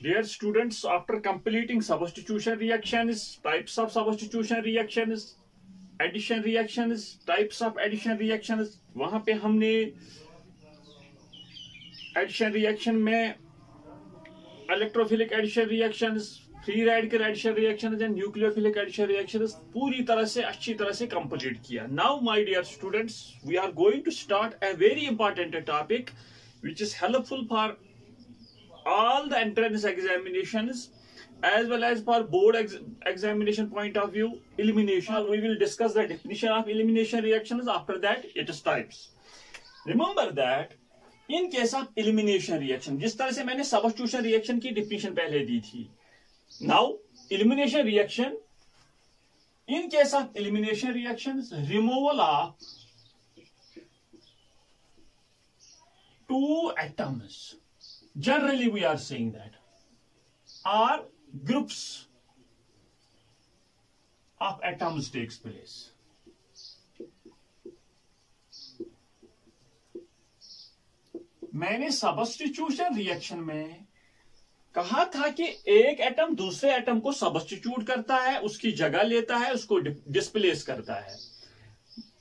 Dear students, after completing substitution reactions, types of substitution reactions, addition reactions, types of addition reactions, वहां पे हमने addition reaction में electrophilic addition reactions, free radical addition reactions and nucleophilic addition reactions पूरी तरह से अच्छी तरह से complete किया. Now, my dear students, we are going to start a very important topic which is helpful for all the entrance examinations as well as for board examination point of view. Elimination, we will discuss the definition of elimination reactions. After that, its types. Remember that in case of elimination reaction, जिस तरह से मैंने substitution reaction की definition पहले दी थी, now elimination reaction, in case of elimination reactions, removal of two atoms, generally we are saying that, are groups of atoms takes place. मैंने substitution reaction में कहा था कि एक एटम दूसरे एटम को सब्स्टिट्यूट करता है, उसकी जगह लेता है, उसको डिस्प्लेस करता है.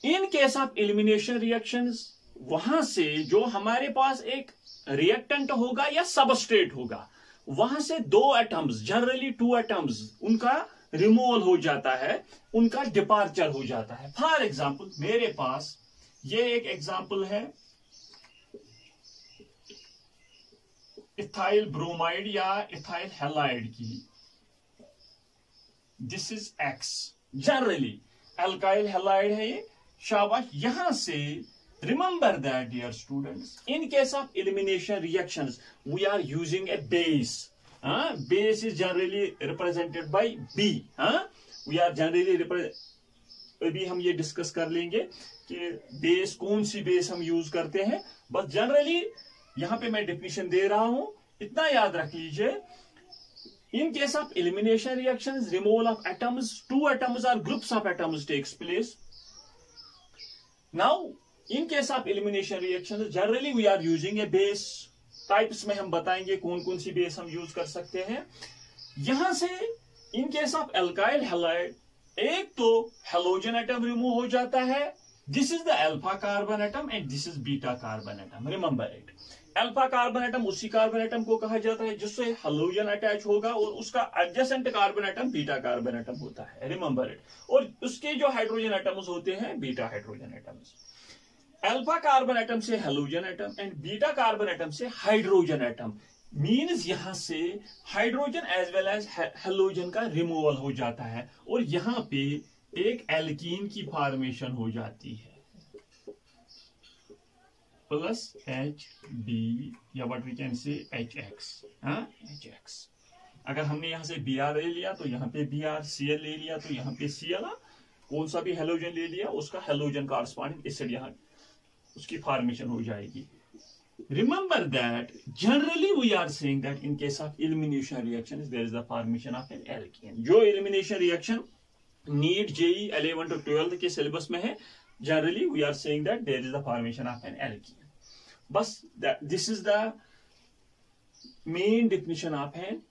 In case of elimination reactions, वहां से जो हमारे पास एक रिएक्टेंट होगा या सबस्ट्रेट होगा, वहां से दो एटम्स, जनरली टू एटम्स, उनका रिमूवल हो जाता है, उनका डिपार्चर हो जाता है. फॉर एग्जाम्पल, मेरे पास ये एक एग्जाम्पल है इथाइल ब्रोमाइड या इथाइल हैलाइड की. This is x, generally alkyl halide है ये. शाबाश. यहां से remember that, dear students, in case of elimination reactions, we are using a base. Base is generally represented by B. We are generally अभी हम ये discuss कर लेंगे कि बेस, कौन सी बेस हम यूज करते हैं. बस जनरली यहां पे मैं डेफिनेशन दे रहा हूं, इतना याद रख लीजिए. In case of elimination reactions, removal of atoms, two atoms or groups of atoms takes place. Now, in case of elimination reactions, generally we are using a base. Types में हम बताएंगे कौन कौन सी बेस हम यूज कर सकते हैं. यहां से in case of alkyl halide, एक तो हेलोजन एटम रिमूव हो जाता है. This is the alpha carbon atom and this is beta carbon atom. Remember it. Alpha carbon atom उसी कार्बन एटम को कहा जाता है जिससे हेलोजन अटैच होगा और उसका adjacent carbon atom beta carbon atom होता है. Remember it. और उसके जो हाइड्रोजन एटम्स होते हैं, beta hydrogen atoms. Alpha carbon atom से halogen atom and beta carbon atom से हाइड्रोजन एटम. मीन्स यहां से hydrogen as well as halogen का रिमूवल हो जाता है और यहां पे एक एल्कीन की फॉर्मेशन हो जाती है, प्लस एच बी या what we can say H X. HX. अगर हमने यहां से Br ले लिया तो यहां पे Br, Cl ले लिया तो यहां पे Cl, कौन सा भी हेलोजन ले लिया उसका हेलोजन कॉरस्पॉन्डिंग एसिड यहां उसकी फॉर्मेशन हो जाएगी. Remember that generally we are saying that in case of elimination reactions there is the formation of an alkene. जो elimination reaction NEET JEE 11 to 12 के सिलेबस में है, generally we are saying that there is the formation of an alkene. बस this is the main definition of an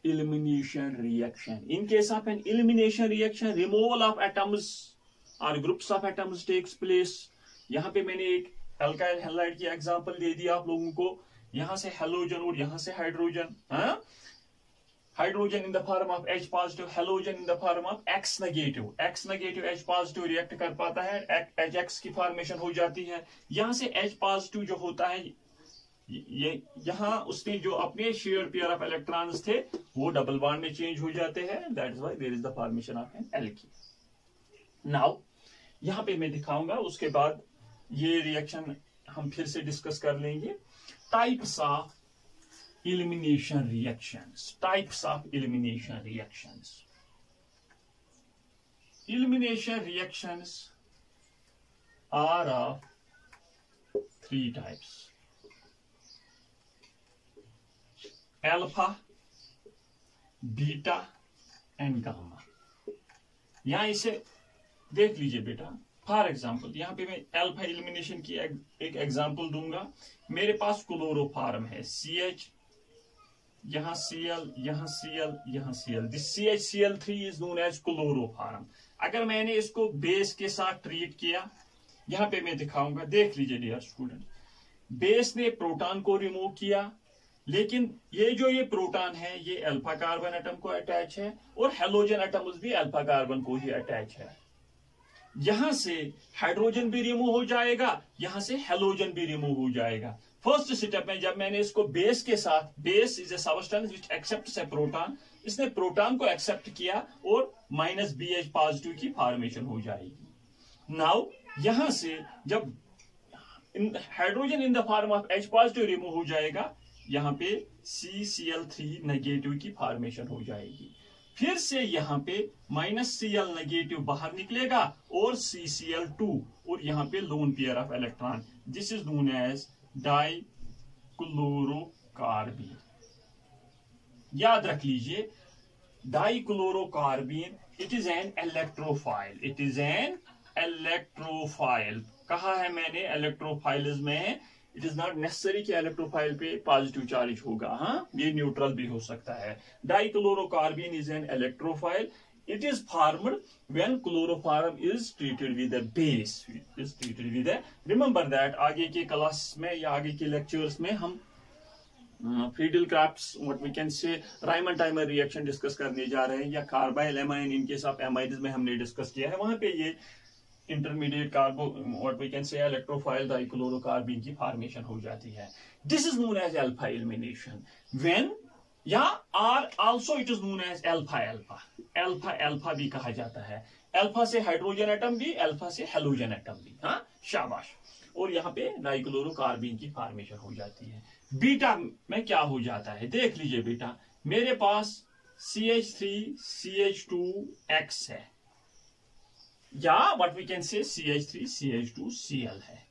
elimination reaction. In case of an elimination reaction, removal of atoms or groups of atoms takes place. यहां पे मैंने एक alkyl halide की example दे दी आप लोगों को. यहां से हेलोजन और यहां से hydrogen. Hydrogen in the form of H positive, halogen in the form of X negative. X negative H positive react कर पाता है, HX की फॉर्मेशन हो जाती है. यहां से H पॉजिटिव जो होता है, ये यहां उसने जो अपने शेयर पेयर ऑफ इलेक्ट्रॉन्स थे वो डबल बॉन्ड में चेंज हो जाते हैं. That is why there is the formation of an alkene. Now यहां पे मैं दिखाऊंगा, उसके बाद ये रिएक्शन हम फिर से डिस्कस कर लेंगे. Types of elimination reactions. Types of elimination reactions. Elimination reactions are of 3 types. Alpha, beta and gamma. यहां इसे देख लीजिए बेटा. फॉर एग्जाम्पल यहां पे मैं अल्फा एलिमिनेशन की एक एग्जाम्पल दूंगा. मेरे पास क्लोरोफॉर्म है, CH यहाँ Cl, यहाँ Cl, यहाँ Cl. This CHCl3 is known as chloroform. अगर मैंने इसको बेस के साथ ट्रीट किया, यहाँ पे मैं दिखाऊंगा, देख लीजिए डियर स्टूडेंट. बेस ने प्रोटॉन को रिमूव किया, लेकिन ये प्रोटॉन है ये अल्फा कार्बन एटम को अटैच है और हेलोजन एटम्स भी अल्फा कार्बन को ही अटैच है. यहां से हाइड्रोजन भी रिमूव हो जाएगा, यहां से हेलोजन भी रिमूव हो जाएगा. फर्स्ट स्टेप में जब मैंने इसको बेस के साथ, base is a substance which accepts A proton, इसने प्रोटॉन को एक्सेप्ट किया और -BH पॉजिटिव की फॉर्मेशन हो जाएगी. नाउ यहां से जब hydrogen in the form of H positive remove हो जाएगा, यहां पे CCl3 नेगेटिव की फॉर्मेशन हो जाएगी. फिर से यहां पे -Cl नेगेटिव बाहर निकलेगा और CCl2 और यहां पे lone pair of electron. This is known as dichlorocarbene. याद रख लीजिए, dichlorocarbene it is an electrophile. It is an electrophile. कहा है मैंने इलेक्ट्रोफाइल्स में इट इज नॉट नेसेसरी कि इलेक्ट्रोफाइल पे पॉजिटिव चार्ज होगा. हाँ, ये न्यूट्रल भी हो सकता है. Dichlorocarbene is an electrophile. It is formed when chloroform is treated with a base. Is treated with a, remember that आगे के क्लास में या आगे के लेक्चर्स में हम Friedel Crafts what we can say Reimer Tiemann reaction discuss करने जा रहे हैं, या carbylamine in case of amides में हमने डिस्कस किया है. वहां पे ये इंटरमीडिएट कार्बो what we can say electrophile dichlorocarbene की फॉर्मेशन हो जाती है. This is known as alpha elimination. When या are also it is known as alpha alpha. Alpha alpha भी कहा जाता है. अल्फा से हाइड्रोजन एटम भी, अल्फा से हेलोजन एटम भी. हाँ, शाबाश. और यहाँ पे डाइक्लोरोकार्बीन की फॉर्मेशन हो जाती है. बीटा में क्या हो जाता है देख लीजिए. बेटा मेरे पास CH3CH2X है, या व्हाट वी कैन से CH3CH2Cl है.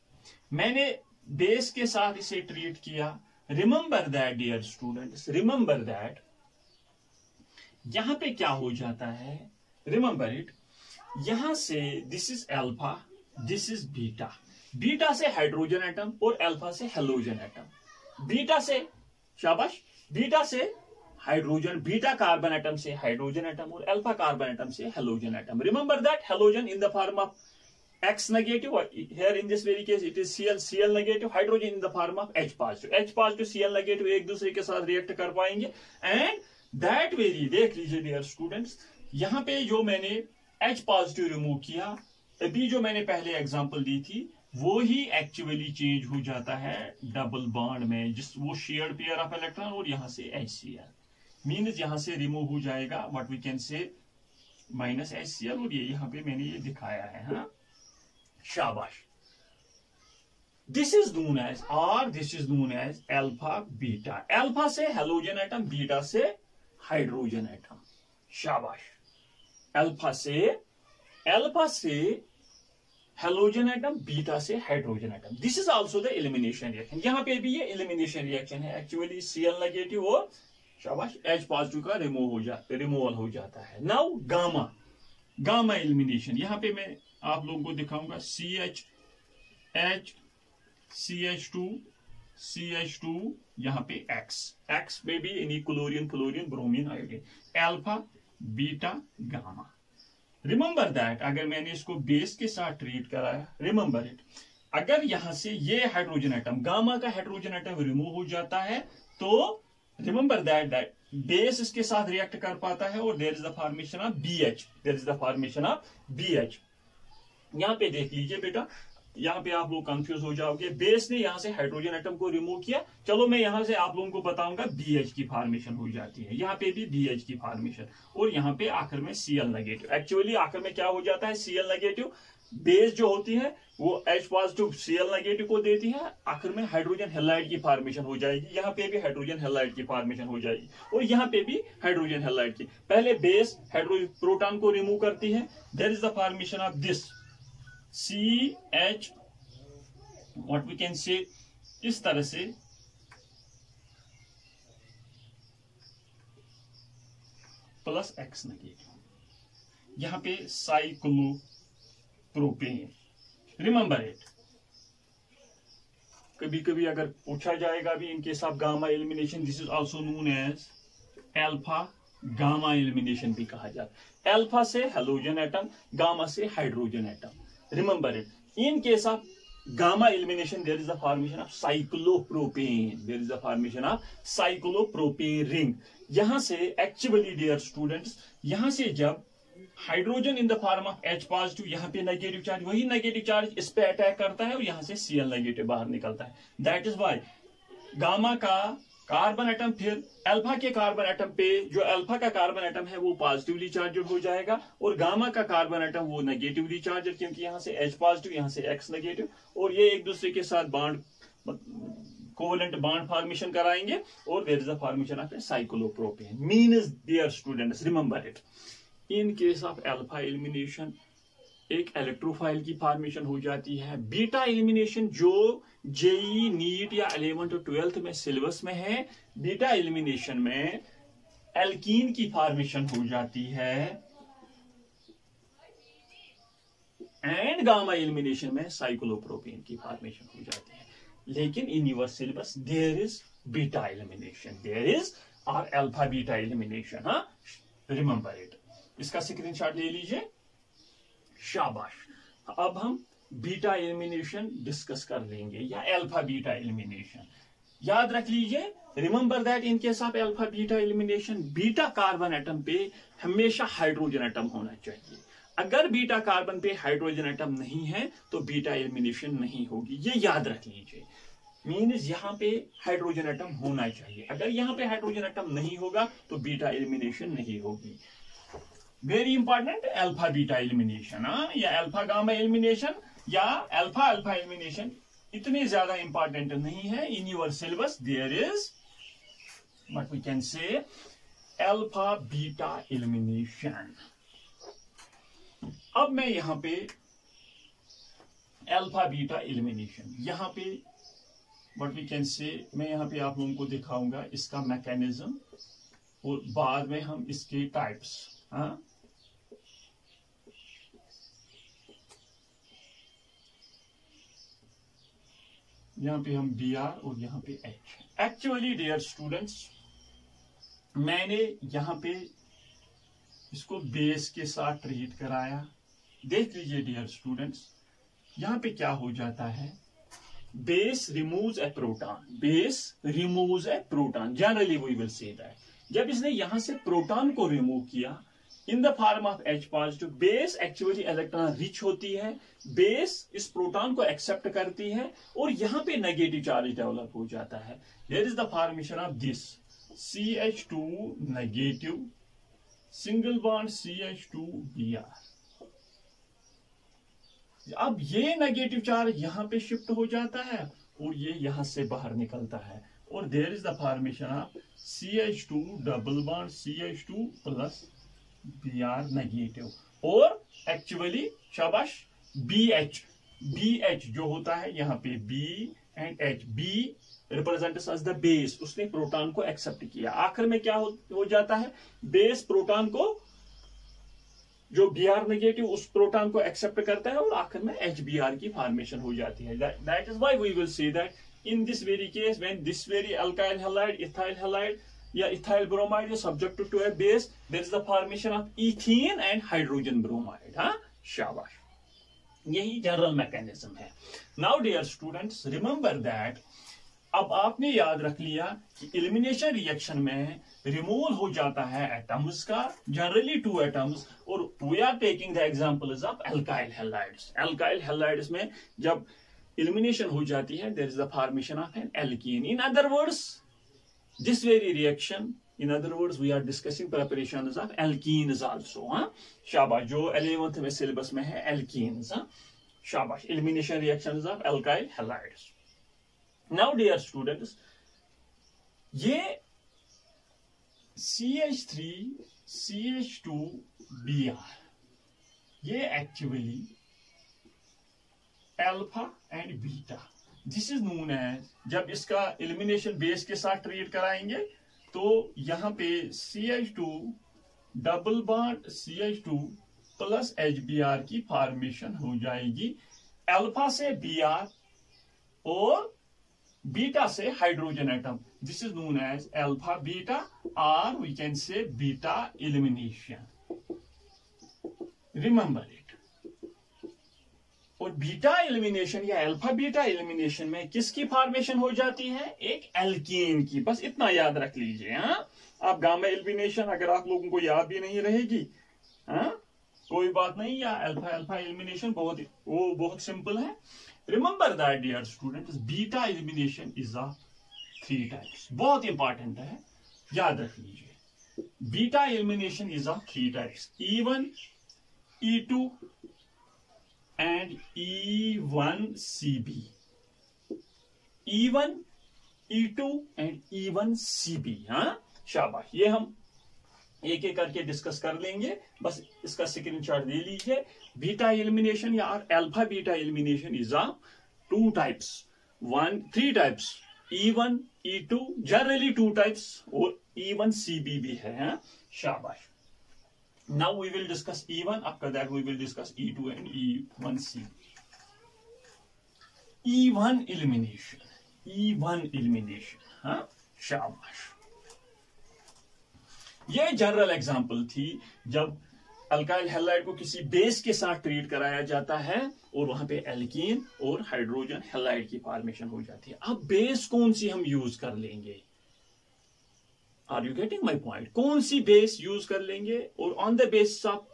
मैंने बेस के साथ इसे ट्रीट किया. Remember that dear students, remember that यहां पे क्या हो जाता है, रिमेंबर इट. यहां से this is alpha, this is beta. Beta से हाइड्रोजन एटम और अल्फा से हेलोजन एटम. बीटा से, शाबाश, बीटा से हाइड्रोजन, बीटा कार्बन एटम से हाइड्रोजन एटम और अल्फा कार्बन एटम से halogen atom. Remember that halogen in the form of X negative, here in this very case it is Cl negative, hydrogen in the form of H positive. H positive Cl negative एक दूसरे के साथ react कर पाएंगे. And that very, देख लीजिए dear students, यहाँ पे जो मैंने H positive रिमूव किया, अभी जो मैंने पहले एग्जांपल दी थी, वो ही एक्चुअली चेंज हो जाता है डबल बॉन्ड में, जिस वो शेयर्ड पेयर ऑफ इलेक्ट्रॉन और यहां से HCl मीन्स यहां से रिमूव हो जाएगा what we can say -HCl. और ये यहाँ पे मैंने ये दिखाया है. हाँ, शाबाश. दिस इज नोन एज, और this is known as alpha beta. Alpha से हेलोजन एटम, बीटा से हाइड्रोजन एटम. शाबाश. अल्फा से हेलोजन एटम, बीटा से hydrogen atom. This is also the elimination reaction. यहां पे भी ये एलिमिनेशन रिएक्शन है. एक्चुअली Cl नेगेटिव और शाबाश H पॉजिटिव का रिमूवल हो जाता है. Now gamma elimination. यहां पे मैं आप लोगों को दिखाऊंगा. CH2 यहां पे X में भी इन्हीं chlorine bromine iodine. Alpha beta gamma. Remember that अगर मैंने इसको बेस के साथ ट्रीट कराया, रिमेंबर इट, अगर यहां से ये हाइड्रोजन एटम, गामा का हाइड्रोजन एटम रिमूव हो जाता है, तो रिमेंबर दैट बेस इसके साथ रिएक्ट कर पाता है और there is the formation of BH. यहां पे देख लीजिए बेटा, यहां पे आप लोग कंफ्यूज हो जाओगे. बेस ने यहां से हाइड्रोजन एटम को रिमूव किया. चलो मैं यहां से आप लोगों को बताऊंगा BH की फॉर्मेशन हो जाती है. यहां पे भी BH की फॉर्मेशन, और यहां पे आखिर में Cl नेगेटिव. एक्चुअली आखिर में क्या हो जाता है, Cl नेगेटिव बेस जो होती है वो H पॉजिटिव Cl नेगेटिव को देती है. आखिर में हाइड्रोजन हैलाइड की फॉर्मेशन हो जाएगी. यहाँ पे भी हाइड्रोजन हैलाइड की फॉर्मेशन हो जाएगी और यहाँ पे भी हाइड्रोजन हैलाइड की. पहले बेस हाइड्रोजन प्रोटॉन को रिमूव करती है. There is the formation of this CH what we can say, इस तरह से प्लस X नेगेटिव. यहां पे साइक्लोप्रोपेन. रिमेंबर इट, कभी कभी अगर पूछा जाएगा भी in case of gamma elimination, this is also known as alpha gamma elimination भी कहा जाता है। अल्फा से हेलोजन एटम, गामा से hydrogen atom. Remember it, in case of gamma elimination there is the formation of cyclopropane, there is the formation of cyclopropane ring। यहां से actually dear students, यहां से जब hydrogen in the form of H positive, यहाँ पे negative charge, वही negative charge इस पे अटैक करता है और यहां से Cl नेगेटिव बाहर निकलता है। दैट इज वाई गामा का कार्बन एटम फिर अल्फा के कार्बन एटम पे, जो अल्फा का कार्बन एटम है वो पॉजिटिवली चार्जड हो जाएगा और गामा का कार्बन एटम वो नेगेटिवली चार्जड, क्योंकि यहां से H पॉजिटिव यहां से X नेगेटिव, और ये एक दूसरे के साथ बॉन्ड कोवेलेंट बॉन्ड फॉर्मेशन कराएंगे और there is the formation of a cyclopropane. Means dear students remember it, in case of alpha elimination एक इलेक्ट्रोफाइल की फॉर्मेशन हो जाती है। बीटा एलिमिनेशन जो जेई नीट या 11th और 12th में सिलेबस में है, बीटा एलिमिनेशन में एल्कीन की फॉर्मेशन हो जाती है एंड गामा एलिमिनेशन में साइक्लोप्रोपेन की फॉर्मेशन हो जाती है। लेकिन in your syllabus there is beta elimination, there is और अल्फा बीटा एलिमिनेशन। हाँ, रिमेंबर इट, इसका स्क्रीनशॉट ले लीजिए। शाबाश, अब हम बीटा एलिमिनेशन डिस्कस कर लेंगे या अल्फा बीटा एलिमिनेशन। याद रख लीजिए, remember that in case of alpha beta elimination beta carbon atom पे हमेशा हाइड्रोजन एटम होना चाहिए। अगर बीटा कार्बन पे हाइड्रोजन एटम नहीं है तो बीटा एलिमिनेशन नहीं होगी, ये याद रख लीजिए। मीन्स यहां पे हाइड्रोजन एटम होना चाहिए, अगर यहां पे हाइड्रोजन एटम नहीं होगा तो बीटा एलिमिनेशन नहीं होगी। Very important, alpha beta elimination या अल्फा गामा एलिमिनेशन या अल्फा अल्फा एलिमिनेशन इतने ज्यादा इंपॉर्टेंट नहीं है। In your syllabus there is what we can say alpha beta elimination. अब मैं यहां पे अल्फा बीटा एलिमिनेशन, यहां पे व्हाट वी कैन से, मैं यहां पे आप लोगों को दिखाऊंगा इसका मैकेनिज्म और बाद में हम इसके टाइप्स। यहां पे हम Br और यहां पे H। एक्चुअली डियर स्टूडेंट्स, मैंने यहां पे इसको बेस के साथ ट्रीट कराया। देख लीजिए डियर स्टूडेंट्स, यहां पे क्या हो जाता है, base removes a proton, base removes a proton, generally we will say that. जब इसने यहां से प्रोटॉन को रिमूव किया in the form of H positive, base actually electron rich होती है, बेस इस प्रोटॉन को एक्सेप्ट करती है और यहां पे नेगेटिव चार्ज डेवलप हो जाता है। There is the formation of this CH2 negative single bond CH2Br। अब ये नेगेटिव चार्ज यहां पे शिफ्ट हो जाता है और ये यहां से बाहर निकलता है और there is the formation of CH2 double bond CH2 plus Br negative और एक्चुअली शाबाश BH जो होता है यहाँ पे B and H, B represents as the base, उसने प्रोटॉन को एक्सेप्ट किया। आखिर में क्या हो जाता है, बेस प्रोटॉन को, जो Br नेगेटिव उस प्रोटॉन को एक्सेप्ट करता है और आखिर में HBr की फॉर्मेशन हो जाती है। That is why we will see that in this very case when this very alkyl halide, ethyl halide या ethyl bromide is subjected to a base, there is the formation of ethene and hydrogen bromide। हाँ, शाबाश, यही general mechanism है। Now dear students remember that, अब आपने याद रख लिया कि एलिमिनेशन रिएक्शन में रिमूवल हो जाता है एटम्स का, जनरली 2 एटम्स, और we are taking the examples of alkyl halides. Alkyl halides में जब एलिमिनेशन हो जाती है there is the formation of an alkene. In other words this very reaction, in other words we are discussing preparations of alkenes also। शाबाश, जो 11th में syllabus में है alkenes। शाबाश, elimination reactions of alkyl halides। now dear students, ये CH3 CH2Br ये actually alpha and beta, this is known as, जब इसका एलिमिनेशन बेस के साथ ट्रीट कराएंगे तो यहां पे CH2 double bond CH2 plus HBr की फॉर्मेशन हो जाएगी। अल्फा से Br और बीटा से hydrogen atom, this is known as alpha beta और we can say beta elimination, remember it. और बीटा एलिमिनेशन या अल्फा बीटा एलिमिनेशन में किसकी फॉर्मेशन हो जाती है, एक एल्कीन की, बस इतना याद रख लीजिए। हाँ, आप गामा एलिमिनेशन अगर आप लोगों को याद भी नहीं रहेगी, हाँ कोई बात नहीं, या अल्फा अल्फा एलिमिनेशन बहुत सिंपल है। Remember that dear students, beta elimination is of 3 types, बहुत इंपॉर्टेंट है, याद रख लीजिए। Beta elimination is of 3 types, E1, E2 and E1CB, E1, E2 and E1CB। हाँ शाबाश, ये हम एक एक करके डिस्कस कर लेंगे, बस इसका स्क्रीनशॉट दे लीजिए। बीटा एलिमिनेशन या alpha beta elimination is of 2 types, 3 types, E1, E2, generally 2 types, और E1CB भी है। हाँ शाबाश। Now we will discuss E1. After that we will discuss E2 and E1C. E1 elimination. E1 elimination. हाँ शाबाश। ये general example थी जब अल्काइल हैलाइड को किसी बेस के साथ ट्रीट कराया जाता है और वहां पे एल्कीन और हाइड्रोजन हैलाइड की फॉर्मेशन हो जाती है। अब बेस कौन सी हम यूज कर लेंगे, are you getting my point, कौन सी बेस यूज कर लेंगे, और on the base of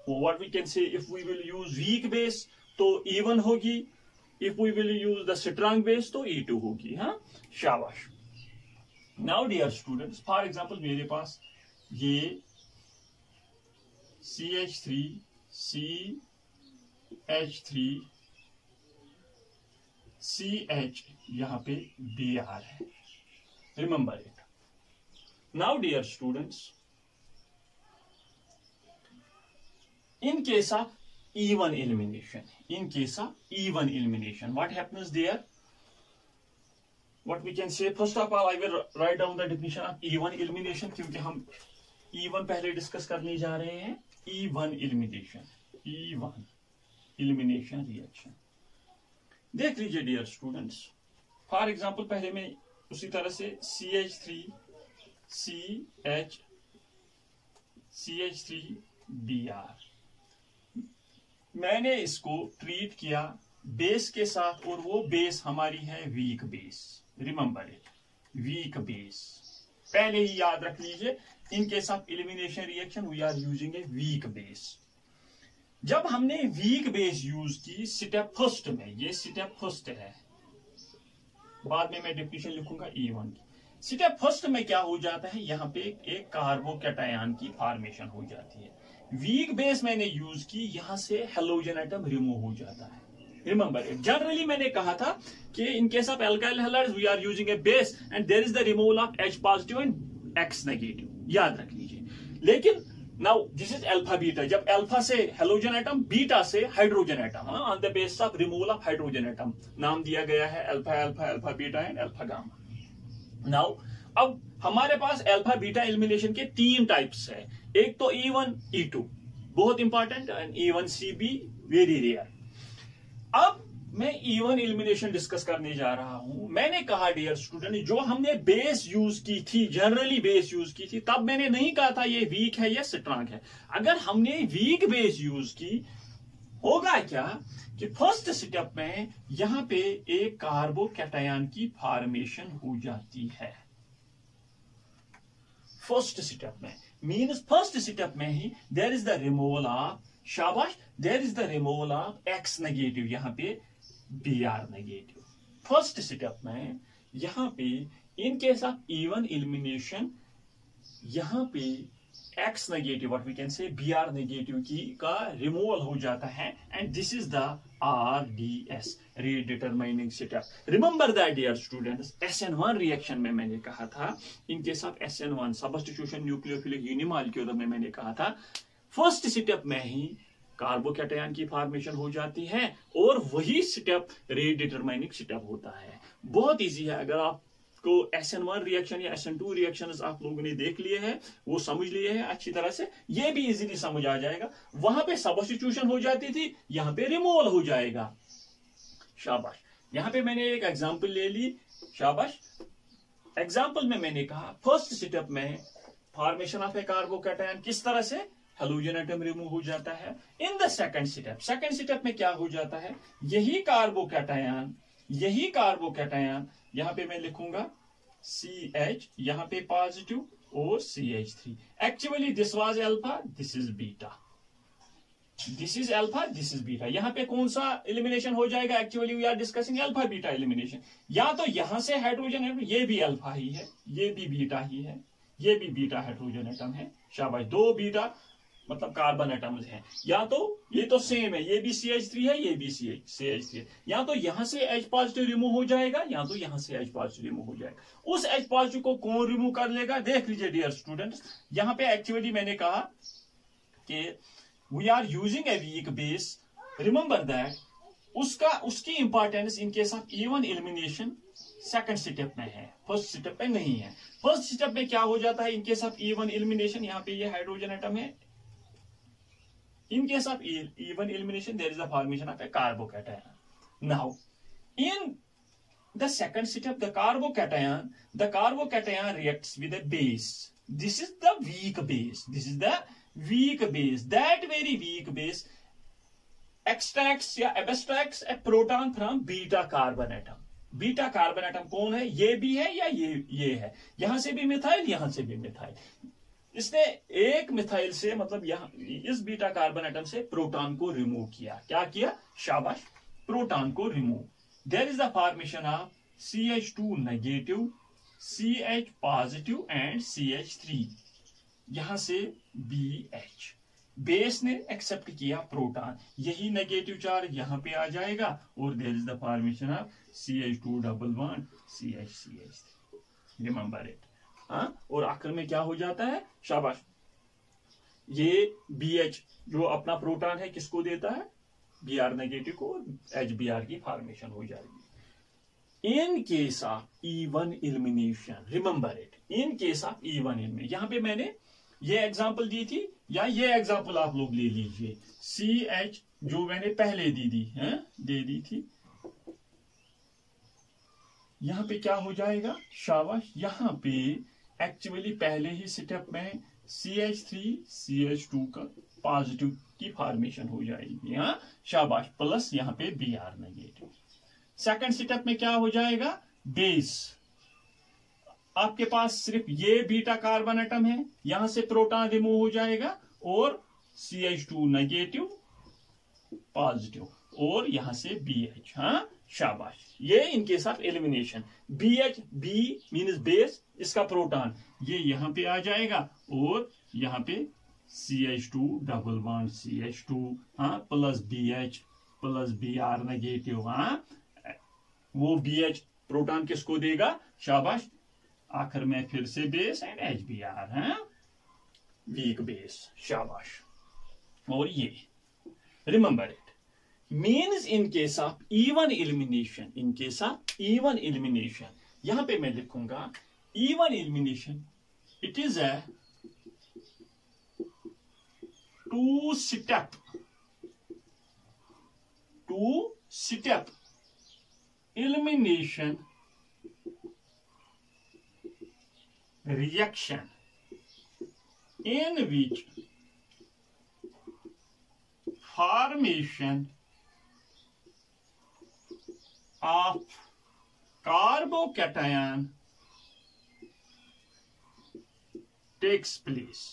what we can say, if we will use weak base तो E1 होगी, if we will use the strong base तो E2 होगी। हाँ शाबाश। Now dear students, for example मेरे पास ये CH3 CH3 CH यहां पे Br है, remember it. Now dear students, in case of E1 elimination, what happens there? What we can say, first of all I will write down the definition of E1 elimination, क्योंकि हम E1 पहले discuss करने जा रहे हैं। E1 elimination reaction, देख लीजिए dear students. For example पहले मैं उसी तरह से CH3Br, मैंने इसको ट्रीट किया बेस के साथ, और वो बेस हमारी है weak base, remember it, weak base, पहले ही याद रख लीजिए। In case of elimination reaction we are using a weak base. जब हमने वीक बेस यूज की स्टेप फर्स्ट में, ये स्टेप फर्स्ट है, बाद में मैं डेफिनेशन लिखूंगा E1 की। स्टेप फर्स्ट में क्या हो जाता है, यहाँ पे एक कार्बोकैटायन की फॉर्मेशन हो जाती है। वीक बेस मैंने यूज की, यहां से हेलोजन एटम रिमूव हो जाता है, रिमेंबर इट। जनरली मैंने कहा था कि in case of alkyl halides we are using a base and there is the removal of H positive and X negative, याद रख लीजिए। लेकिन now this is alpha beta, जब अल्फा से हेलोजन एटम, बीटा से hydrogen atom, on the base of removal of hydrogen atom, नाम दिया गया है alpha alpha alpha beta and alpha gamma. Now अब हमारे पास अल्फा बीटा एलिमिनेशन के 3 टाइप्स है, एक तो E1 E2 बहुत important, and E1CB very rare. अब मैं E1 एलिमिनेशन डिस्कस करने जा रहा हूं। मैंने कहा डियर स्टूडेंट, जो हमने बेस यूज की थी, जनरली बेस यूज की थी, तब मैंने नहीं कहा था ये वीक है या स्ट्रांग है। अगर हमने वीक बेस यूज की, होगा क्या कि फर्स्ट स्टेप में यहां पे एक कार्बोकैटायन की फॉर्मेशन हो जाती है। फर्स्ट स्टेप में मीन्स फर्स्ट स्टेप में ही there is the removal of, शाबाश, there is the removal of X negative, यहां पे Br नेगेटिव। फर्स्ट स्टेप में यहां पे इन केस ऑफ E1 एलिमिनेशन, यहां पे X negative, what we can say Br negative की का रिमूवल हो जाता है, and this is the RDS, rate determining step. Remember that dear students, SN1 reaction में मैंने कहा था, in case of SN1 substitution nucleophilic unimolecular में मैंने कहा था, फर्स्ट स्टेप में ही कार्बोकैटायन की फॉर्मेशन हो जाती है, और वही स्टेप रीडिटरमाइनिंग स्टेप होता है। बहुत इजी है, अगर आप को SN1 रिएक्शन या SN2 रिएक्शंस आप लोगों ने देख लिए हैं, वो समझ लिए हैं अच्छी तरह से, ये भी इजीली समझ आ जाएगा। वहां पे सब्स्टिट्यूशन हो जाती थी, यहां पे रिमूवल हो जाएगा, शाबाश। यहां पे मैंने एक एग्जांपल ले ली, शाबाश। एग्जांपल में मैंने कहा फर्स्ट स्टेप में फॉर्मेशन ऑफ ए कार्बोकैटायन किस तरह से हेलोजन एटम रिमूव हो जाता है। इन द सेकंड स्टेप में क्या हो जाता है, यही कार्बोकैटायन यहां पे मैं लिखूंगा CH, यहां पे पॉजिटिव और CH3। Actually this was alpha, this is beta, this is alpha, this is beta. यहां पे कौन सा एलिमिनेशन हो जाएगा, actually we are discussing alpha beta elimination. या तो यहां से हाइड्रोजन एटम, ये भी अल्फा ही है, ये भी बीटा ही है, ये भी बीटा हाइड्रोजन एटम है, शाबाश। दो बीटा मतलब कार्बन एटम्स हैं। या तो ये तो सेम है, ये भी CH3 है, ये भी CH3 है। या तो यहां से H पॉजिटिव रिमूव हो जाएगा, या तो यहां से H पॉजिटिव रिमूव हो जाएगा। उस H पॉजिटिव को कौन रिमूव कर लेगा, देख लीजिए डियर स्टूडेंट्स। यहां पे एक्चुअली मैंने कहा कि we are using a weak base, remember that. उसकी इंपॉर्टेंस इनके साथ इवन एलिमिनेशन सेकंड स्टेप में है, फर्स्ट स्टेप में नहीं है। फर्स्ट स्टेप में क्या हो जाता है, इनके साथ इवन एलिमिनेशन, यहाँ पे ये हाइड्रोजन एटम है, in case of even elimination there is a formation of a carbocation. Now in the second step the carbocation reacts with a base. This is the weak base, that very weak base extracts या abstracts a proton from beta carbon atom. Beta carbon atom कौन है, ये भी है या ये है, यहां से भी मिथाइल, यहां से भी मिथाइल। इसने एक मिथाइल से मतलब यहां इस बीटा कार्बन एटम से प्रोटॉन को रिमूव किया। क्या किया, शाबाश, प्रोटॉन को remove. There is the formation of CH2 negative, CH positive and CH3। यहां से BH, बेस ने एक्सेप्ट किया प्रोटॉन, यही नेगेटिव चार्ज यहां पे आ जाएगा और there is the formation of CH2 double bond CH3। Remember it. और आखिर में क्या हो जाता है, शाबाश, ये BH जो अपना प्रोटॉन है किसको देता है, Br नेगेटिव को, HBr की फॉर्मेशन हो जाएगी। इन case of even elimination, remember it, in case of even elimination. यहां पे मैंने ये एग्जांपल दी थी, या ये एग्जांपल आप लोग ले लीजिए, CH जो मैंने पहले दे दी थी। यहां पे क्या हो जाएगा, शाबाश, यहां पे एक्चुअली पहले ही स्टेप में CH3 CH2 का पॉजिटिव की फॉर्मेशन हो जाएगी, शाबाश, प्लस यहां पे Br नेगेटिव। सेकंड स्टेप में क्या हो जाएगा, बेस, आपके पास सिर्फ ये बीटा कार्बन एटम है, यहां से प्रोटॉन रिमूव हो जाएगा और CH2 नेगेटिव पॉजिटिव और यहां से BH, शाबाश, ये इनके साथ elimination. BH, B means base, इसका प्रोटॉन ये यहां पे आ जाएगा और यहां पे CH2 double bond CH2 plus BH plus Br negative. वो BH प्रोटॉन किसको देगा, शाबाश, आखिर में फिर से base and HBr, weak base, शाबाश। और ये remember it means in case of even elimination, यहां पे मैं लिखूंगा E one elimination, it is a two step elimination reaction in which formation of carbocation takes place।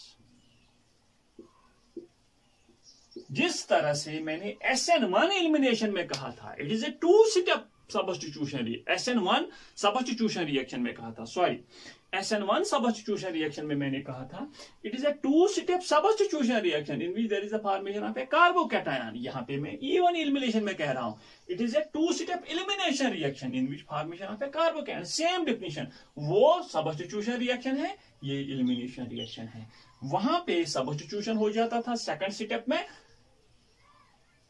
जिस तरह से मैंने SN1 एलिमिनेशन में कहा था, it is a two step substitution, SN1 substitution reaction में कहा था, सॉरी, SN1 सब्स्टिट्यूशन रिएक्शन में मैंने कहा था it is a two step substitution reaction in which there is the formation of a carbocation. यहां पे मैं इवन एलिमिनेशन में कह रहा हूं, it is a two step elimination reaction in which formation of a carbocation. Same definition, वो substitution reaction है, ये एलिमिनेशन रिएक्शन है। वहां पे सब्स्टिट्यूशन हो जाता था सेकंड स्टेप में,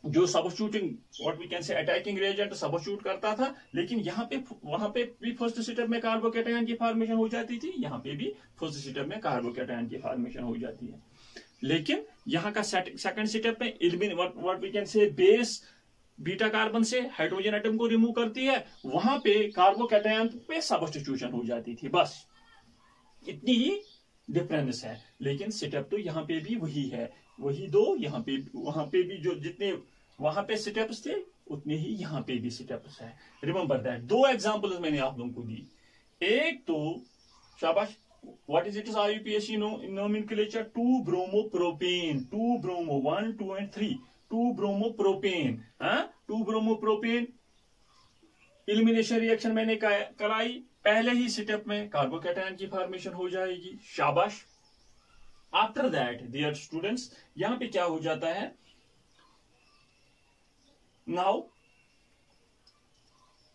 जो substituting what we can say attacking reagent substitute करता था, लेकिन यहाँ पे वहां पे भी फर्स्ट स्टेप में कार्बोकैटायन की फॉर्मेशन हो जाती थी, यहाँ पे भी फर्स्ट स्टेप में कार्बोकैटायन की फॉर्मेशन हो जाती है। लेकिन यहाँ का सेकंड स्टेप में what we can say base beta carbon से हाइड्रोजन एटम को रिमूव करती है, वहां पे कार्बोकैटायन पे सब्स्टिट्यूशन हो जाती थी, बस इतनी ही डिफरेंस है। लेकिन स्टेप तो यहाँ पे भी वही है, वही दो यहाँ पे, वहां पे भी जो जितने वहां पे स्टेप्स थे उतने ही यहाँ पे भी स्टेप्स है। Remember that. दो एग्जांपल्स मैंने आप लोगों को दी। एक तो शाबाश, what is it is IUPAC nomenclature, 2 bromopropane, 2 bromo 1 2 and 3, 2 bromopropane, 2 bromopropane elimination reaction मैंने कराई, पहले ही स्टेप में कार्बोकैटायन की फॉर्मेशन हो जाएगी। शाबाश। आफ्टर दैट डियर स्टूडेंट्स, यहां पे क्या हो जाता है, now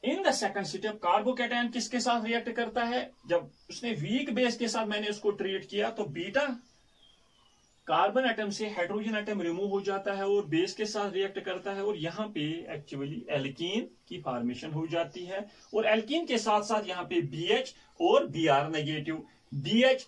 in the second step carbocation किसके साथ रिएक्ट करता है, जब उसने वीक बेस के साथ मैंने उसको ट्रीट किया तो बीटा कार्बन एटम से हाइड्रोजन एटम रिमूव हो जाता है और बेस के साथ रिएक्ट करता है, और यहां पे एक्चुअली एल्कीन की फॉर्मेशन हो जाती है। और एल्कीन के साथ साथ यहां पे BH और Br नेगेटिव, BH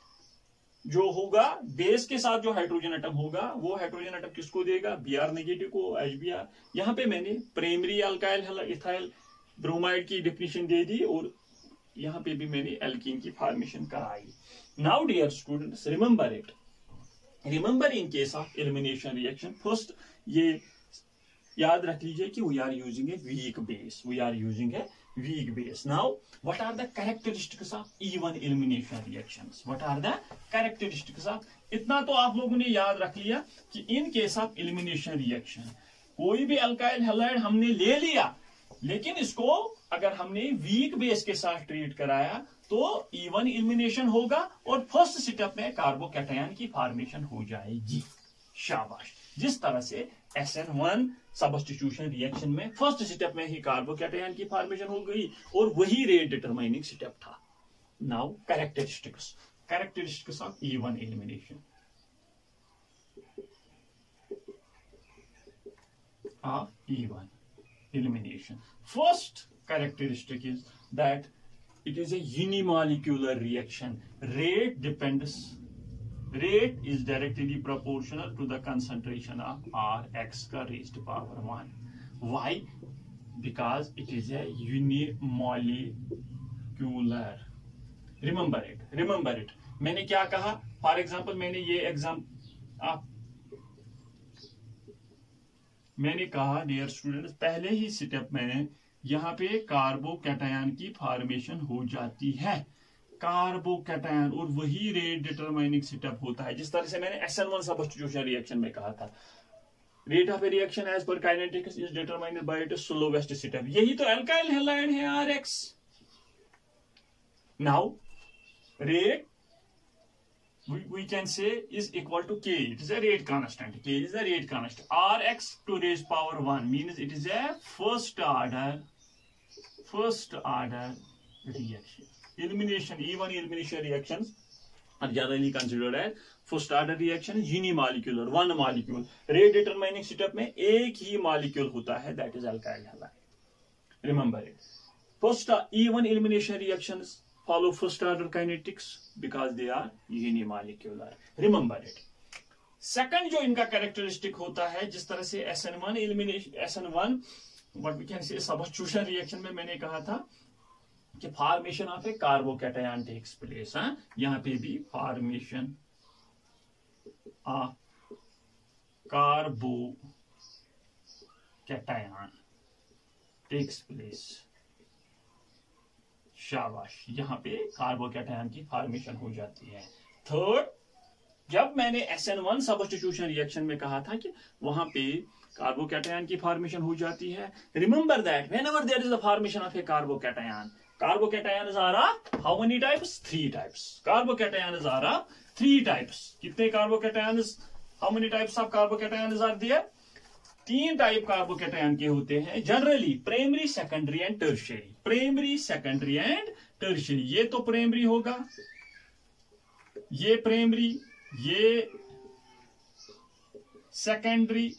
जो होगा बेस के साथ जो हाइड्रोजन एटम होगा वो हाइड्रोजन एटम किसको देगा, Br नेगेटिव को, HBr। यहां पे मैंने प्राइमरी अल्काइल इथाइल ब्रोमाइड की डेफिनेशन दे दी और यहां पे भी मैंने एल्कीन की फॉर्मेशन कराई। Now dear students remember it, remember in case of elimination reaction, first ये याद रख लीजिए कि we are using a weak base, we are using a weak base. Now what are the characteristics of even elimination reactions? What are the characteristics of, इतना तो आप लोगों ने याद रख लिया कि in case of elimination reaction कोई भी अल्काइल हैलाइड हमने ले लिया, लेकिन इसको अगर हमने वीक बेस के साथ ट्रीट कराया तो इवन एलिमिनेशन होगा और फर्स्ट स्टेप में कार्बोकैटायन की फॉर्मेशन हो जाएगी। शाबाश। जिस तरह से SN1 सब्स्टिट्यूशन रिएक्शन में फर्स्ट स्टेप में ही कार्बोकैटायन की फॉर्मेशन हो गई और वही रेट डिटरमाइनिंग स्टेप था। Now characteristics of even elimination of even elimination. First characteristic is that it is a unimolecular reaction. Rate is directly proportional to the concentration of Rx raised to power 1. Why? Because it is a unimolecular. Remember it. मैंने क्या कहा, for example मैंने कहा dear students, पहले ही step में यहाँ पे carbocation की फॉर्मेशन हो जाती है, कार्बोकैटायन, और वही रेट डिटरमाइनिंग स्टेप होता है। जिस तरह से मैंने SN1 सब्स्टिट्यूशन रिएक्शन में कहा था, rate of a reaction as per kinetics is determined by it slowest step. यही तो अल्काइल हैलाइड है RX। Now rate we can say is equal to K. It is a rate constant. K is the rate constant. Rx to raise power 1 means it is a first order reaction. Even elimination reactions are generally considered as first order reaction, unimolecular, one molecule. Rate determining step में एक ही molecule होता है, that is alkyl halide. Remember it. First even elimination reactions follow first order kinetics because they are unimolecular. Remember it. Second जो इनका characteristic होता है, जिस तरह से SN1 elimination, SN1 what we can say substitution reaction में मैंने कहा था कि formation of a carbocation takes place. यहां पे भी formation of carbocation takes place. शाबाश। यहां पे कार्बोकैटायन की फॉर्मेशन हो जाती है। थर्ड, जब मैंने SN1 सब्स्टिट्यूशन रिएक्शन में कहा था कि वहां पे कार्बोकैटायन की फॉर्मेशन हो जाती है, remember that whenever there is the formation of a carbocation are how many types, 3 types. Carbocation are 3 types. कितने carbocation, how many types of carbocation are there? 3 type carbocation के होते हैं generally, primary, secondary and tertiary. Primary, secondary and tertiary. ये तो primary होगा, ये primary, ये secondary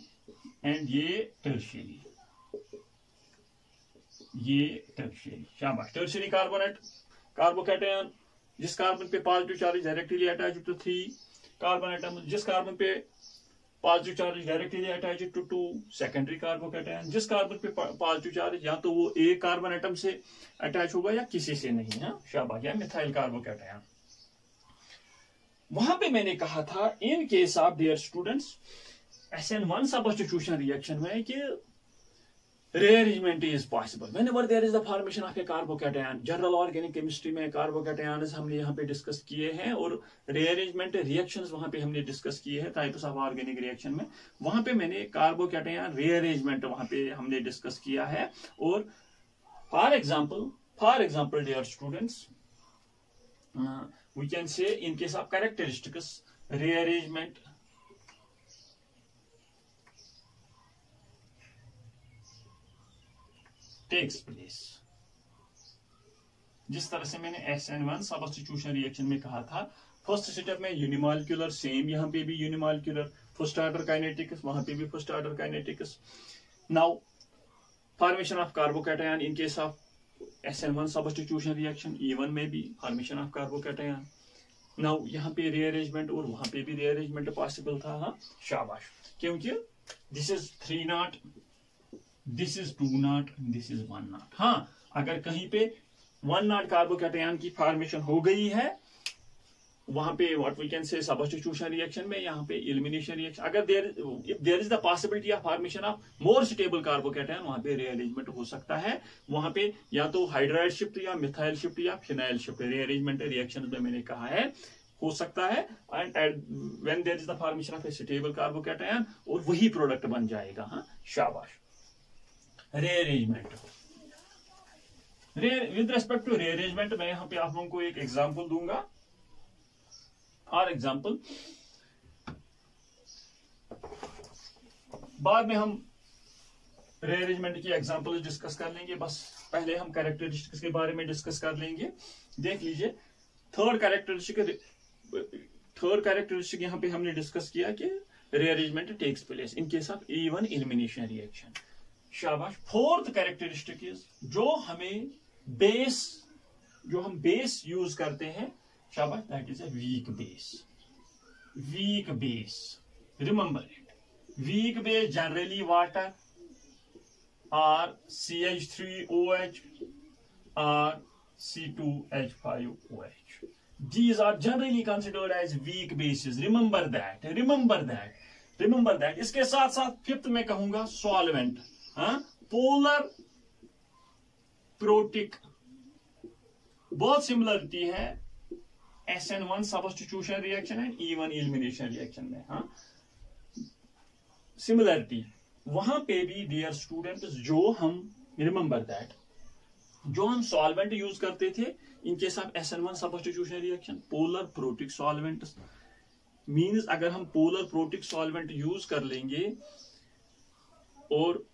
and ये टर्शियरी, ये टर्शियरी। शाबाश। टर्शियरी कार्बोकैटायन जिस कार्बन पे positive charge directly attach to 3 carbon atom, जिस कार्बन पे positive charge directly attach to two secondary carbocation. जिस कार्बन पे पॉजिटिव चार्ज या तो वो एक कार्बन एटम से अटैच होगा या किसी से नहीं है, शाबाश, या मिथाइल कार्बोकैटायन। वहां पे मैंने कहा था in case of dear students SN1 substitution reaction में कि rearrangement is possible whenever there is the formation of a carbocation। General organic chemistry में कार्बोकैटायंस हमने यहाँ पे डिस्कस किए हैं और rearrangement रिएक्शंस वहां पे हमने डिस्कस किए हैं टाइप्स ऑफ ऑर्गेनिक रिएक्शन में। वहां पे मैंने कार्बोकैटायन rearrangement वहां पे हमने डिस्कस किया है। और for example dear students we can say in case of characteristics rearrangement takes place. जिस तरह से मैंने SN1 सब्स्टिट्यूशन रिएक्शन में कहा था, फर्स्ट स्टेप में यूनिमॉलिक्यूलर, सेम यहां पे भी यूनिमॉलिक्यूलर, फर्स्ट ऑर्डर काइनेटिक्स, वहां पे भी first order kinetics. Now formation of carbocation in case of SN1 substitution reaction, E1 में भी फॉर्मेशन ऑफ कार्बोकैटायन। नाउ यहाँ पे रीअरेंजमेंट और वहां पे भी रीअरेंजमेंट पॉसिबल था। हाँ शाबाश, क्योंकि this is 3 not, this is 2 not, this is 1 not. हाँ, अगर कहीं पे 1 नॉट कार्बोकैटायन की फॉर्मेशन हो गई है वहां पे what we can say substitution reaction में, यहाँ पे एलिमिनेशन रिएक्शन, अगर there is the possibility of formation of more stable carbocation, वहां पे रीअरेंजमेंट हो सकता है। वहां पे या तो हाइड्राइड शिफ्ट या मिथाइल शिफ्ट या फिनाइल शिफ्ट रीअरेंजमेंट रिएक्शन में मैंने कहा है हो सकता है। And when there is the formation of a stable carbocation, और वही प्रोडक्ट बन जाएगा। हाँ शाबाश। Rearrangement with respect to rearrangement मैं यहाँ पे आप लोगों को एक एग्जांपल दूंगा। फॉर एग्जांपल बाद में हम रीअरेंजमेंट की एग्जांपल डिस्कस कर लेंगे, बस पहले हम कैरेक्टरिस्टिक्स के बारे में डिस्कस कर लेंगे। देख लीजिए थर्ड कैरेक्टरिस्टिक यहाँ पे हमने डिस्कस किया कि rearrangement takes place in case of E1 elimination reaction. शाबाश। फोर्थ कैरेक्टरिस्टिक इज जो हम बेस यूज करते हैं, शाबाश, that is a weak base. Remember it, weak base generally water और CH3OH और C2H5OH, these are generally considered as weak bases। remember that। इसके साथ साथ फिफ्थ में कहूंगा सॉल्वेंट। पोलर प्रोटिक, बहुत सिमिलरिटी है SN1 substitution reaction and E1 elimination reaction में। हाँ सिमिलरिटी वहां पे भी डियर स्टूडेंट, जो हम रिमेंबर दैट जो हम सॉल्वेंट यूज करते थे इन case of SN1 substitution reaction, polar protic solvent means अगर हम पोलर प्रोटिक सॉल्वेंट यूज कर लेंगे और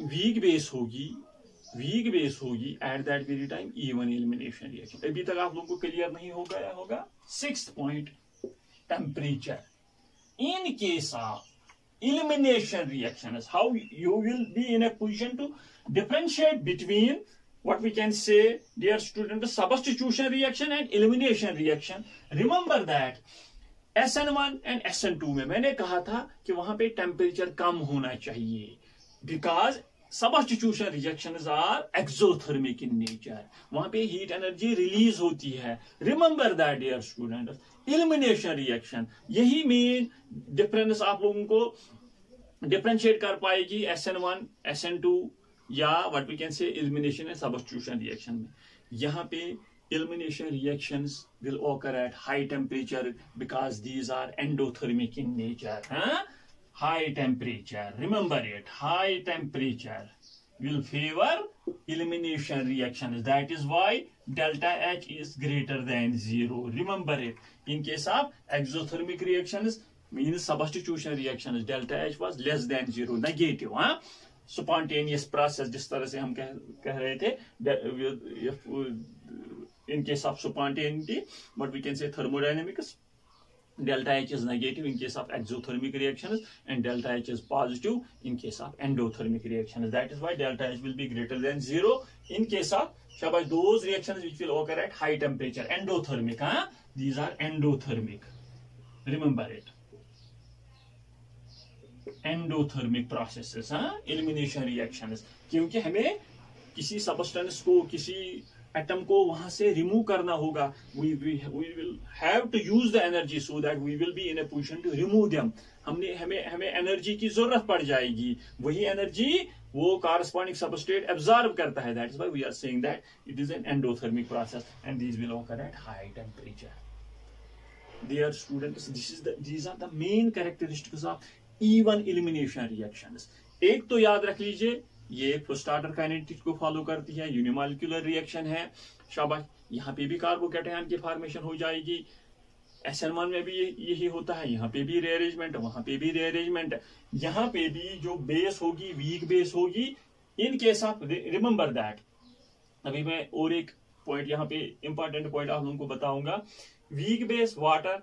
वीक बेस होगी at that very time E1 elimination reaction. अभी तक आप लोगों को क्लियर नहीं हो गया होगा। 6th point, temperature in case of elimination reactions, how you will be in a position to differentiate between what we can say, dear student, substitution reaction and elimination reaction। remember that SN1 and SN2 में मैंने कहा था कि वहां पे temperature कम होना चाहिए, because substitution reactions are exothermic in nature, वहां पे हीट एनर्जी रिलीज होती है। remember that dear student, elimination reaction, यही मेन डिफरेंस आप लोगों को डिफरेंशिएट कर पाएगी SN1 SN2 या what we can say elimination and substitution reaction में। यहाँ पे elimination reactions will occur at high temperature because these are endothermic in nature. High temperature, remember it, high temperature will favor elimination reactions, that is why delta H is greater than 0। remember it, in case of exothermic reactions means substitution reactions, delta H was less than 0, negative। spontaneous process जिस तरह से हम कह रहे थे, in case of spontaneity what we can say thermodynamics, delta H is negative in case of exothermic reactions and delta H is positive in case of endothermic reactions, that is why delta H will be greater than 0 in case of shabash those reactions which will occur at high temperature, endothermic। these are endothermic, remember it। Endothermic processes, elimination reactions, क्योंकि हमें किसी substance को, किसी atom को वहां से remove करना होगा. we will have to use the energy so that we will be in a position to remove them. हमें एनर्जी की जरूरत पड़ जाएगी. वही एनर्जी वो कॉरस्पॉन्डिंग सबस्ट्रेट एब्जॉर्ब करता है. That is why we are saying that it is an endothermic process and these will occur at high temperature. Dear students, these are the main characteristics of even elimination reactions. एक तो याद रख लीजिए, ये first order kinetics को follow करती है, unimolecular reaction है. शाबाश. यहाँ पे भी कार्बोकैटायन की फॉर्मेशन हो जाएगी. SN1 में भी यही होता है. यहाँ पे भी रीअरेंजमेंट, वहां पे भी रीअरेंजमेंट. यहाँ पे भी जो बेस होगी वीक बेस होगी. इन केस ऑफ, रिमेंबर दैट, अभी मैं और एक पॉइंट यहाँ पे इंपॉर्टेंट पॉइंट आप लोगों को बताऊंगा. Weak base water,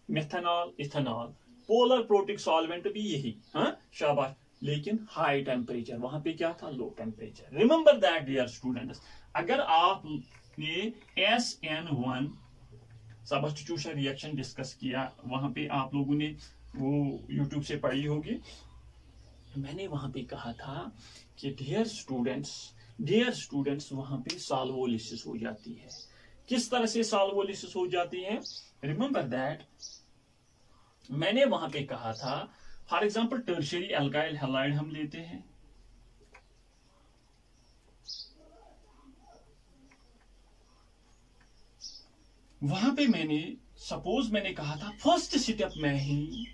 methanol, ethanol, polar protic solvent भी यही. हाँ शाबाश. लेकिन हाई टेम्परेचर, वहां पे क्या था? Low temperature. Remember that dear students. अगर आपने SN1 सब्स्टिट्यूशन रिएक्शन डिस्कस किया, वहां पे आप लोगों ने वो यूट्यूब से पढ़ी होगी. मैंने वहां पे कहा था कि डियर स्टूडेंट्स वहां पे सॉल्वोलिसिस हो जाती है. किस तरह से सॉल्वोलिसिस हो जाती है? रिमेंबर दैट, मैंने वहां पे कहा था, for example tertiary alkyl halide हम लेते हैं. वहां पे मैंने कहा था फर्स्ट स्टेप में ही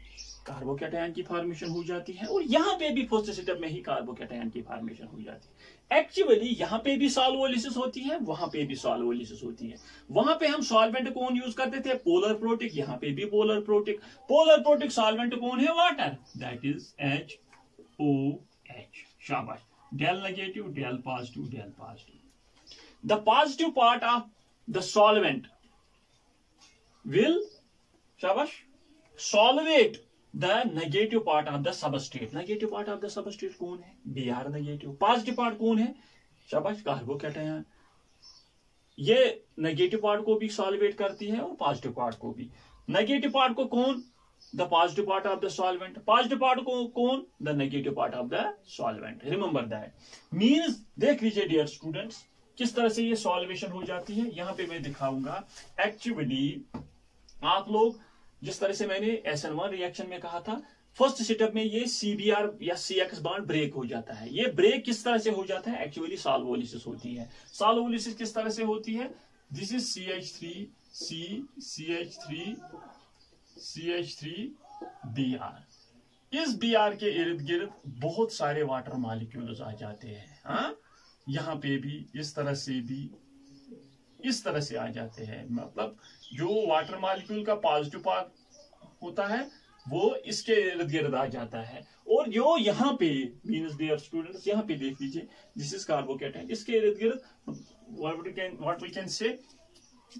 कार्बोकैटायन की फॉर्मेशन हो जाती है, और यहां पे भी फर्स्ट स्टेप में ही कार्बोकैटायन की फॉर्मेशन हो जाती है. एक्चुअली यहां पे भी सॉल्वोलिसिस होती है, वहां पे भी सॉल्वोलिसिस होती है. वहां पे हम सॉल्वेंट कौन यूज करते थे? Polar protic. यहां पे भी polar protic. Polar protic solvent कौन है? वाटर. That is HOH. शाबाश. Del negative, del positive, del positive. The positive part of the solvent will, shabash, solvate the negative part of the substrate. Negative part of the substrate कौन है? Br negative. Positive part कौन है? शाबाश, carbocation. ये negative part को भी solvate करती है और पॉजिटिव पार्ट को भी. नेगेटिव पार्ट को कौन? The positive part of the solvent. Positive part को कौन? The negative part of the solvent. Remember that. Means देख लीजिए डियर स्टूडेंट्स, किस तरह से ये सॉल्वेशन हो जाती है. यहां पे मैं दिखाऊंगा. एक्चुअली आप लोग, जिस तरह से मैंने SN1 रिएक्शन में कहा था, फर्स्ट स्टेप में ये CBr या CX बॉन्ड ब्रेक हो जाता है. ये ब्रेक किस तरह से हो जाता है? एक्चुअली सॉल्वोलिसिस होती है. सॉल्वोलिसिस किस तरह से होती है? This is CH3Br. इस Br के इर्द गिर्द बहुत सारे वाटर मॉलिक्यूल्स आ जाते हैं. हाँ, यहां पे भी इस तरह से भी इस तरह से आ जाते हैं. मतलब जो वाटर मॉलिक्यूल का पॉजिटिव पार्ट होता है वो इसके इर्द गिर्द आ जाता है, और जो यहाँ पे मीन्स डियर स्टूडेंट्स, यहाँ पे देख लीजिए, दिस इज कार्बोकैटायन. इसके इर्द गिर्द what we can say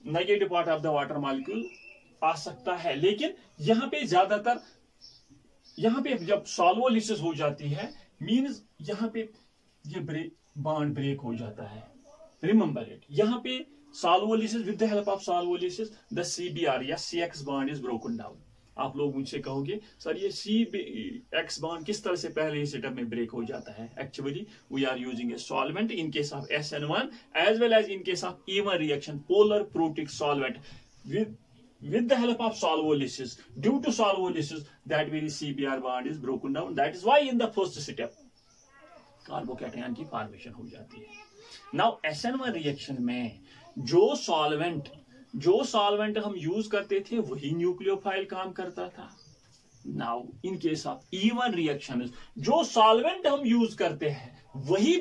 negative part of the water molecule आ सकता है. लेकिन यहाँ पे ज्यादातर, यहाँ पे जब सॉल्वोलिसिस हो जाती है, मीन्स यहाँ पे ये बॉन्ड ब्रेक हो जाता है. Remember it. यहाँ पे solvolysis, with the help of solvolysis the CBr या CX bond is broken down. आप लोग मुझसे कहोगे सर ये CX बॉन्ड किस तरह से पहले ही सेटअप में ब्रेक हो जाता है? Actually we are using a solvent in case of SN1 as well as in case of even reaction, polar protic solvent. With the help of solvolysis, due to solvolysis, that very CBr bond is broken down. That is why in the first step carbocation की formation हो जाती है. Now SN1 reaction में जो solvent हम use करते थे वही न्यूक्लियोफाइल काम करता था. Now in case of even reaction, जो सॉल्वेंट हम यूज करते हैं वही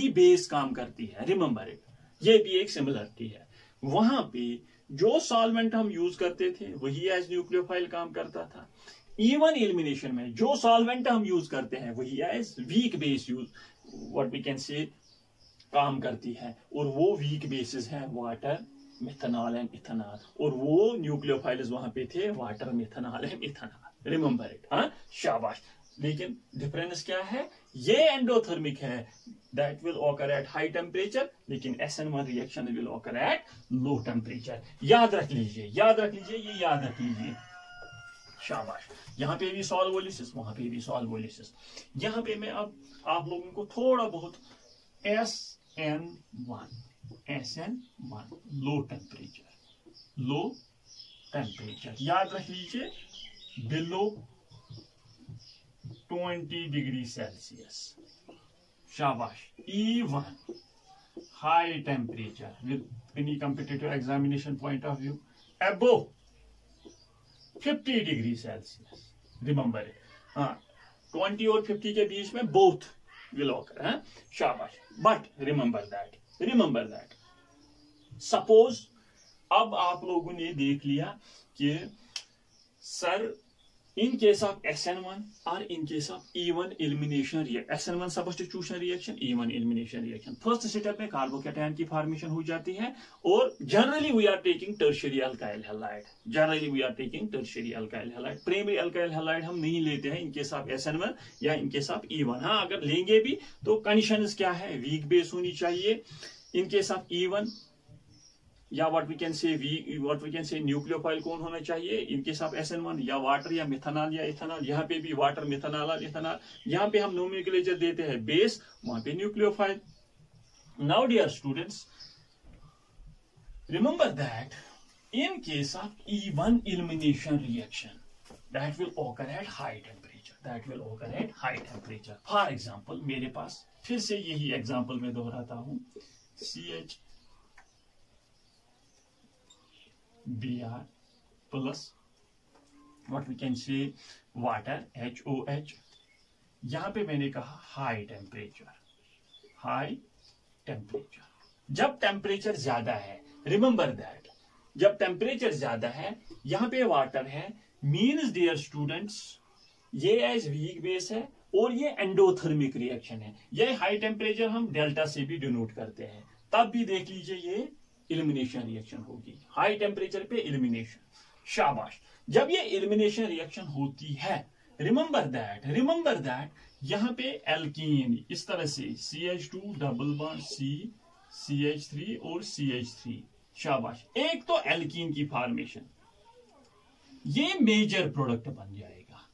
बेस काम करती है. Remember it. ये भी एक सिमिलरिटी है. वहां पे जो सॉल्वेंट हम यूज करते थे वही एज न्यूक्लियोफाइल काम करता था. इवन एलिमिनेशन में जो सॉल्वेंट हम यूज करते हैं वही as weak base use, what we can say, काम करती है. और वो वीक बेसिस है वाटर, मेथनॉल एंड इथेनॉल, और वो न्यूक्लियोफाइल्स वहां पे थे water, methanol and ethanol. Remember it. हाँ शाबाश. लेकिन डिफरेंस क्या है? ये एंडोथर्मिक है, that will occur at high temperature, लेकिन SN1 reaction will occur at low temperature. याद रख लीजिए. शाबाश। यहाँ पे भी सॉल्वोलिसिस, वहां पे भी सॉल्वोलिसिस। यहाँ पे मैं अब आप लोगों को थोड़ा बहुत SN1 लो टेम्परेचर याद रख लीजिए, बिलो 20 डिग्री सेल्सियस। शाबाश। E1 high temperature with any competitive examination point of view above 50 degree Celsius. Remember it. हाँ, 20 और 50 के बीच में बोथ विल ऑकर है। शाबाश। बट रिमेंबर दैट सपोज अब आप लोगों ने देख लिया कि sir in case of SN1 or in case of E1 elimination reaction, SN1 substitution reaction, E1 elimination reaction, first step में कार्बोकैटायन की फॉर्मेशन हो जाती है और generally we are taking tertiary alkyl halide. Primary alkyl halide हम नहीं लेते हैं इन केस ऑफ SN1 या इन केस ऑफ E1। हाँ, अगर लेंगे भी तो कंडीशंस क्या है, वीक बेस होनी चाहिए इन केस ऑफ E1, या what we can say nucleophile कौन होना चाहिए इन केस ऑफ SN1, या वाटर या मिथेनॉल या इथेनॉल। यहाँ पे भी वाटर, मिथेनॉल और इथेनॉल। यहाँ पे हम नोमेनक्लेचर देते हैं बेस, वहां पे nucleophile. Now dear students, remember that in case of E1 elimination reaction that will occur at high temperature, for example मेरे पास फिर से यही एग्जाम्पल में दोहराता हूं, Br plus what we can say water HOH। यहां पे मैंने कहा हाई टेम्परेचर। जब टेम्परेचर ज्यादा है, रिमेंबर दैट जब टेम्परेचर ज्यादा है, यहां पे वाटर है, मीन्स डियर स्टूडेंट्स ये एज वीक बेस है और ये एंडोथर्मिक रिएक्शन है। ये हाई टेम्परेचर हम डेल्टा से भी डिनोट करते हैं, तब भी देख लीजिए ये इलिमिनेशन रिएक्शन होगी, हाई टेम्परेचर पे इलिमिनेशन। शाबाश। जब ये इलिमिनेशन रिएक्शन होती है, रिमेंबर दैट यहां पे एल्कीन इस तरह से CH2 double bond C CH3 और CH3। शाबाश। एक तो एल्कीन की फॉर्मेशन, ये मेजर प्रोडक्ट बन जाएगा,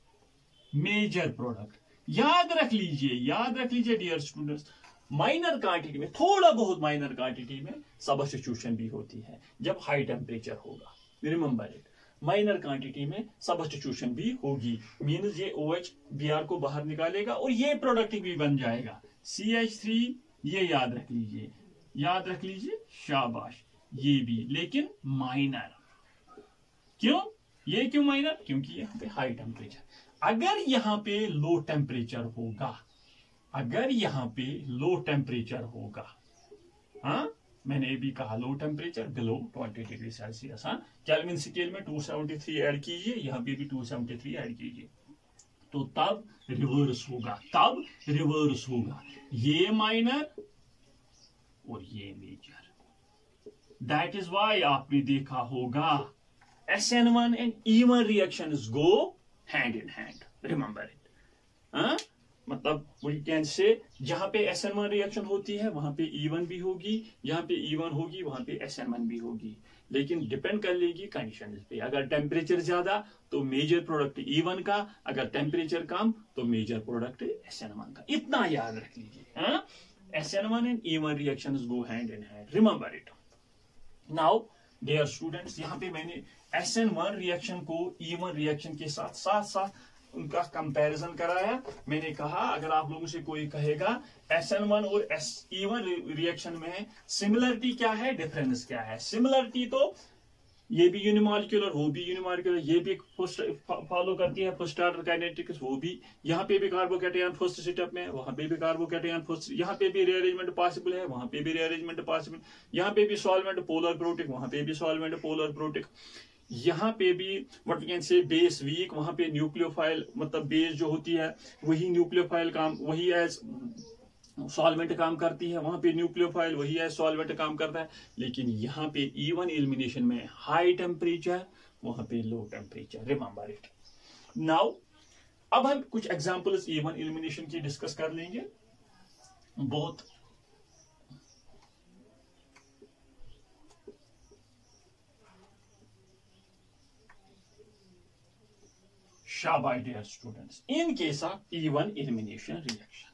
मेजर प्रोडक्ट। याद रख लीजिए डियर स्टूडेंट्स, माइनर क्वांटिटी में, थोड़ा बहुत माइनर क्वांटिटी में सब्स्टिट्यूशन भी होती है जब हाई टेम्परेचर होगा। रिमेंबर इट, माइनर क्वांटिटी में सब्स्टिट्यूशन भी होगी, मींस ये OH Br को बाहर निकालेगा और ये प्रोडक्ट भी बन जाएगा CH3। ये याद रख लीजिए। शाबाश। ये भी, लेकिन माइनर। क्यों माइनर? क्योंकि यहाँ पे हाई टेम्परेचर। अगर यहाँ पे लो टेम्परेचर होगा, हाँ, मैंने भी कहा low temperature below 20 degree Celsius. हाँ, केल्विन स्केल में 273 ऐड कीजिए, यहाँ पे भी 273 ऐड कीजिए, तो तब रिवर्स होगा, ये माइनर और ये मेजर। दैट इज वाई आपने देखा होगा SN1 and E1 reactions go hand in hand. Remember it. हाँ, मतलब वी कैन से जहां पे SN1 रिएक्शन होती है वहां पे E1 भी होगी, जहां पे E1 होगी वहां पे SN1 भी होगी, लेकिन डिपेंड कर लेगी कंडीशन पे। अगर टेम्परेचर ज्यादा तो मेजर प्रोडक्ट E1 का, अगर टेम्परेचर कम तो मेजर प्रोडक्ट SN1 का। इतना याद रख लीजिए। हाँ, SN1 and E1 reactions go hand in hand. Remember it. Now, dear students, यहाँ पे मैंने SN1 रिएक्शन को E1 रिएक्शन के साथ उनका कंपैरिजन कराया। मैंने कहा अगर आप लोगों से कोई कहेगा SN1 और E1 रिएक्शन में सिमिलरिटी क्या है, डिफरेंस क्या है? सिमिलरिटी तो ये भी यूनिमॉलिक्यूलर, वो भी यूनिमॉलिक्यूलर, ये भी फॉलो करती है फर्स्ट ऑर्डर काइनेटिक्स, वो भी। यहाँ पे भी कार्बोकैटायन फर्स्ट स्टेप में, वहां पे भी कार्बोकैटायन फर्स्ट, यहाँ पे भी रीअरेंजमेंट पॉसिबल है, वहां पे भी रीअरेंजमेंट पॉसिबल, यहाँ पे भी सॉल्वेंट पोलर प्रोटिक, वहां पे भी सॉल्वेंट पोलर प्रोटिक, यहाँ पे भी what we can say base weak, वहां पे न्यूक्लियोफाइल मतलब बेस जो होती है वही न्यूक्लियोफाइल काम, वही एज सॉल्वेंट काम करती है, वहां पे न्यूक्लियोफाइल वही है सॉल्वेंट काम करता है। लेकिन यहाँ पे E1 एलिमिनेशन में हाई टेम्परेचर, वहां पे लो टेम्परेचर। Remember it. नाउ अब हम कुछ एग्जांपल्स E1 एलिमिनेशन की डिस्कस कर लेंगे। बहुत शाबाश dear students, in case of even elimination reaction,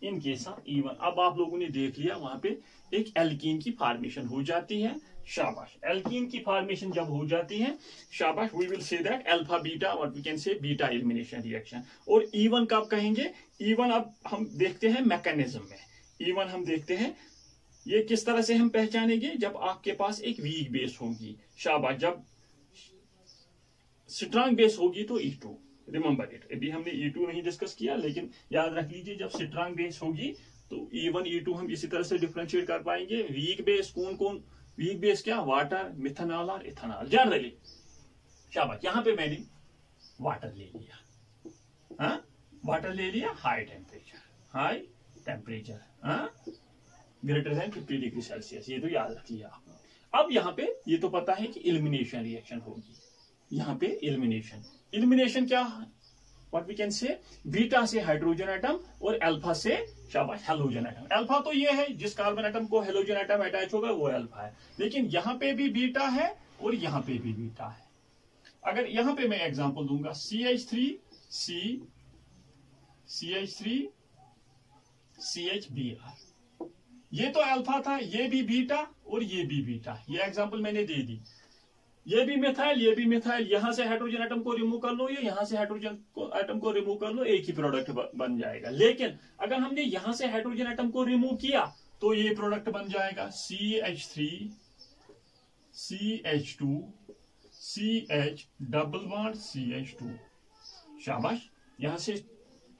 in case of even, अब आप लोगों ने देख लिया वहां पे एक एल्कीन की फॉर्मेशन हो जाती है, शाबाश, एल्कीन की फॉर्मेशन जब हो जाती है, शाबाश, we will say that alpha beta, what we can say beta elimination reaction. और इवन कब कहेंगे? इवन अब हम देखते हैं मैकेनिज्म में, इवन हम देखते हैं ये किस तरह से हम पहचानेंगे, जब आपके पास एक वीक बेस होगी, शाबाश, जब स्ट्रांग बेस होगी तो E2, रिमेंबर इट, अभी हमने E2 नहीं डिस्कस किया, लेकिन याद रख लीजिए जब स्ट्रांग बेस होगी तो E1 E2 हम इसी तरह से डिफरेंशिएट कर पाएंगे। वीक बेस कौन कौन, वीक बेस क्या, वाटर, मिथेनॉल और इथेनॉल, जनरली, शाबाश, यहां पे मैंने वाटर ले लिया, हाँ, वाटर ले लिया, हाई टेम्परेचर, हाँ, ग्रेटर देन 50 डिग्री सेल्सियस, ये तो याद रख लिया आपने। अब यहाँ पे ये तो पता है कि एलिमिनेशन रिएक्शन होगी, यहाँ पे एलिमिनेशन क्या, what we can say, beta से हाइड्रोजन एटम और अल्फा से, शाबाश, हेलोजन एटम। अल्फा तो ये है जिस कार्बन एटम को हेलोजन एटम अटैच होगा वो अल्फा है, लेकिन यहाँ पे भी बीटा है और यहाँ पे भी बीटा है। अगर यहाँ पे मैं एग्जांपल दूंगा, CH3CHBr, ये तो अल्फा था, ये भी बीटा और ये भी बीटा, ये एग्जांपल मैंने दे दी, ये भी मिथाइल, ये भी मिथाइल, यहां से हाइड्रोजन एटम को रिमूव कर लो, ये यहां से हाइड्रोजन एटम को रिमूव कर लो, एक ही प्रोडक्ट बन जाएगा। लेकिन अगर हमने यहां से हाइड्रोजन एटम को रिमूव किया तो ये प्रोडक्ट बन जाएगा CH3 CH2 CH double bond CH2, शाबाश, यहां से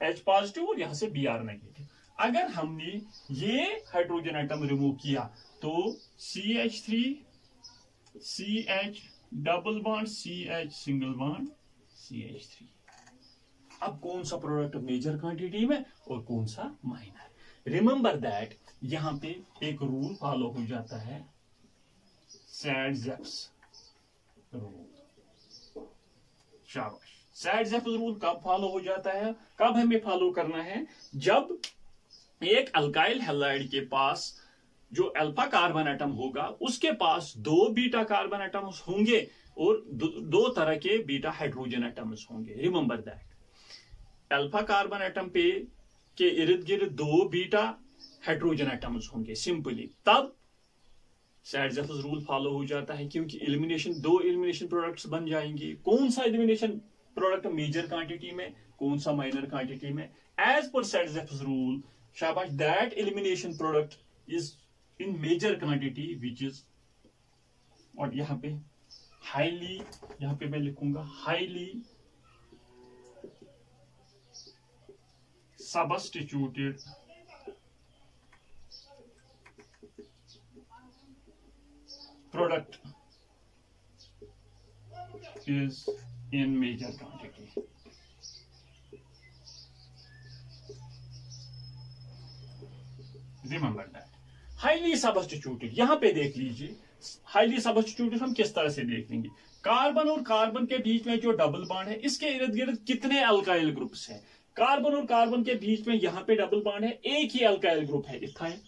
H पॉजिटिव और यहां से Br नेगेटिव। अगर हमने ये हाइड्रोजन एटम रिमूव किया तो CH3 CH double bond CH single bond CH3। अब कौन सा प्रोडक्ट मेजर क्वांटिटी में और कौन सा माइनर? रिमेंबर दैट यहां पे एक रूल फॉलो हो जाता है, सैड-ज़ेप्स रूल, शाबाश। सैड-ज़ेप्स रूल कब फॉलो हो जाता है, कब हमें फॉलो करना है, जब एक अल्काइल हैलाइड के पास जो अल्फा कार्बन एटम होगा उसके पास 2 बीटा कार्बन एटम्स होंगे और दो तरह के बीटा हाइड्रोजन एटम्स होंगे। Remember that alpha carbon atom पे के इर्द गिर्द 2 बीटा हाइड्रोजन एटम्स होंगे सिंपली, तब सैड-ज़ेप्स रूल फॉलो हो जाता है, क्योंकि एलिमिनेशन 2 एलिमिनेशन प्रोडक्ट्स बन जाएंगे। कौन सा एलिमिनेशन प्रोडक्ट मेजर क्वांटिटी में, कौन सा माइनर क्वांटिटी में, एज पर सैड-ज़ेप्स रूल, शाबाश, that elimination product is in major quantity which is, और यहां पे हाईली, यहां पे मैं लिखूंगा highly substituted product is in major quantity। Remember that highly substituted, यहां पे देख लीजिए हाईली सबस्टिट्यूटेड हम किस तरह से देख लेंगे, कार्बन और कार्बन के बीच में जो डबल बॉन्ड है इसके इर्द गिर्द कितने अल्काइल ग्रुप्स हैं, कार्बन और कार्बन के बीच में यहां पे डबल बॉन्ड है, एक ही अल्काइल ग्रुप है इथाइल,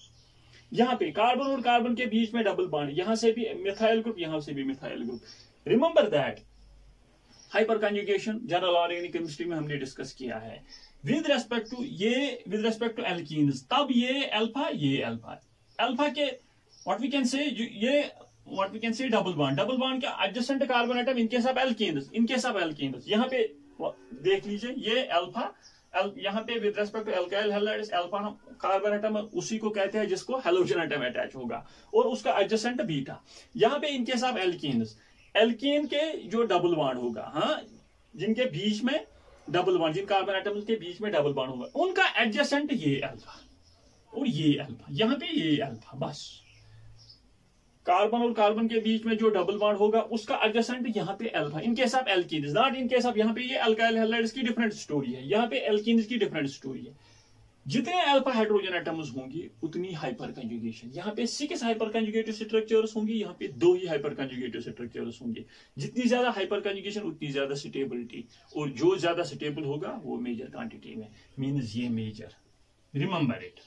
यहां पे कार्बन और कार्बन के बीच में डबल बॉन्ड, यहां से भी मिथाइल ग्रुप, यहां से भी methyl group. Remember that hyper conjugation general organic chemistry में हमने डिस्कस किया है, विद रेस्पेक्ट टू एल्कीन्स, तब ये अल्फा के what we can say double bond के एडजेसेंट कार्बन एटम इनके सब एल्कीन्स, यहाँ पे देख लीजिए ये अल्फा, यहाँ पे with respect to alkyl halides alpha carbon atom उसी को कहते हैं जिसको हेलोजन एटम अटैच होगा और उसका एडजेसेंट बीटा, यहाँ पे इनके सब एल्कीन के जो डबल बॉन्ड होगा, हाँ, जिनके बीच में डबल बॉन्ड, जिन कार्बन एटम के बीच में डबल बॉन्ड होगा उनका एडजेसेंट ये अल्फा और ये अल्फा, यहां पे ये अल्फा, बस कार्बन और कार्बन के बीच में जो डबल बॉन्ड होगा उसका एडजेसेंट यहाँ पे अल्फा। इनके साथ एल्कीन्स, नॉट इनके साथ, यहाँ पे ये अल्काइल हैलाइड्स की डिफरेंट स्टोरी है, यहाँ पे एल्कीन्स की डिफरेंट स्टोरी है। जितने अल्फा हाइड्रोजन एटम्स होंगे उतनी हाइपर कंजुगेशन, यहाँ पे 6 हाइपर कंजुगेटेड स्ट्रक्चर्स होंगी, यहाँ पे 2 ही हाइपर कंजुगेटेड स्ट्रक्चर्स होंगे। जितनी ज्यादा हाइपर कंजुगेशन उतनी ज्यादा स्टेबिलिटी, और जो ज्यादा स्टेबल होगा वो मेजर क्वांटिटी में, मींस ये major, remember it,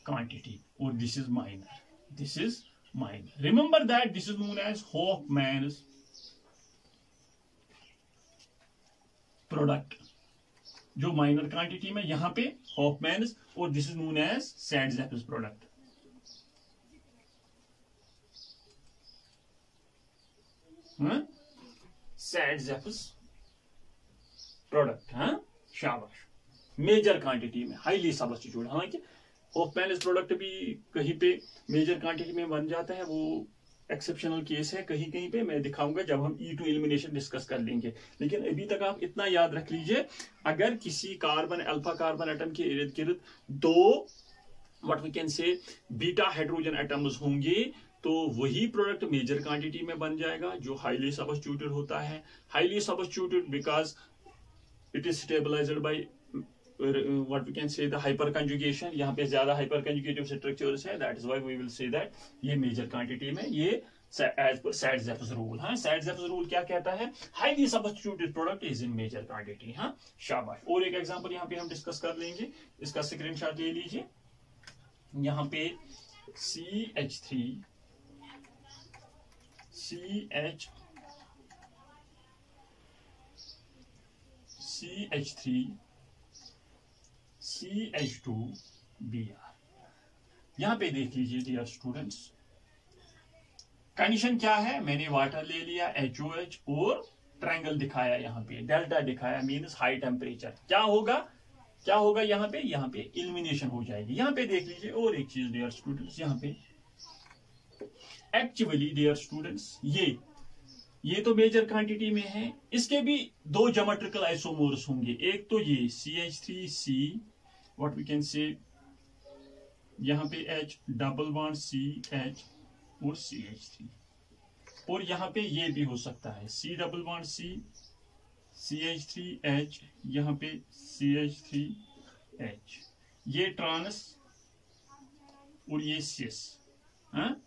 quantity, or this is minor, remember that this is known as Hofmann's product जो माइनर क्वांटिटी में यहां पे हॉफमैन्स, और this is known as Saytzeff's product. Saytzeff's product, हाँ शाबाश, मेजर क्वांटिटी में हाईली सब्स्टिट्यूट। हालांकि Hofmann's product भी कहीं पे मेजर क्वांटिटी में बन जाता है, वो एक्सेप्शनल केस है, कहीं कहीं पे मैं दिखाऊंगा जब हम E2 एलिमिनेशन डिस्कस कर लेंगे। लेकिन अभी तक आप इतना याद रख लीजिए, अगर किसी कार्बन अल्फा कार्बन एटम के इर्द गिर्द दो what we can say beta hydrogen atoms होंगे तो वही प्रोडक्ट मेजर क्वांटिटी में बन जाएगा जो हाईली सब्स्टिट्यूटेड होता है। Highly substituted because it is stabilized by what we can say the hyper conjugation, यहाँ पे ज्यादा hyper conjugative structures है, that is why we will say that ये major quantity में ये as per सैड-ज़ेप्स रूल। हाँ, सैड-ज़ेप्स रूल क्या कहता है? highly substituted product is in major quantity। हाँ शाबाश। और एक एग्जांपल यहाँ पे हम डिस्कस कर लेंगे, इसका स्क्रीनशॉट ले लीजिए। यहाँ पे CH3Br, यहां पे देख लीजिए डियर स्टूडेंट्स, कंडीशन क्या है? मैंने वाटर ले लिया HOH और ट्रायंगल दिखाया, यहाँ पे डेल्टा दिखाया, मींस हाई टेम्परेचर। क्या होगा यहाँ पे इल्यूमिनेशन हो जाएगी। यहाँ पे देख लीजिए और एक चीज डियर स्टूडेंट्स, यहाँ पे एक्चुअली डियर स्टूडेंट्स ये तो मेजर क्वांटिटी में है, इसके भी दो ज्योमेट्रिकल आइसोमर्स होंगे। एक तो ये CH3C व्हाट वी कैन से, यहाँ पे H डबल बॉन्ड CH और CH3, और यहाँ पे ये भी हो सकता है C double bond C CH3H, यहाँ पे CH3H, ये ट्रांस और ये सिस। हाँ,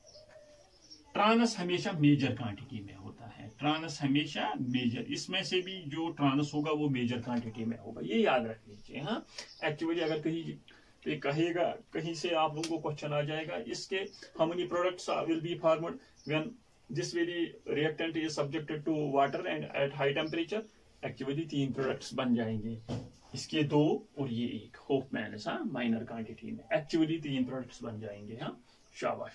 ट्रांस हमेशा मेजर क्वांटिटी में होता है, ट्रांस हमेशा मेजर, इसमें से भी जो ट्रांस होगा वो मेजर क्वांटिटी में होगा, ये याद रख लीजिए। हाँ, एक्चुअली अगर कहीं पे कहेगा, कहीं से आप लोगों को क्वेश्चन आ जाएगा, इसके how many products will be formed when this very reactant is subjected to water and at high temperature. Actually 3 products बन जाएंगे, इसके 2 और ये एक हॉफमैन्स। हाँ, माइनर क्वांटिटी में एक्चुअली 3 प्रोडक्ट्स बन जाएंगे। हाँ शाबाश।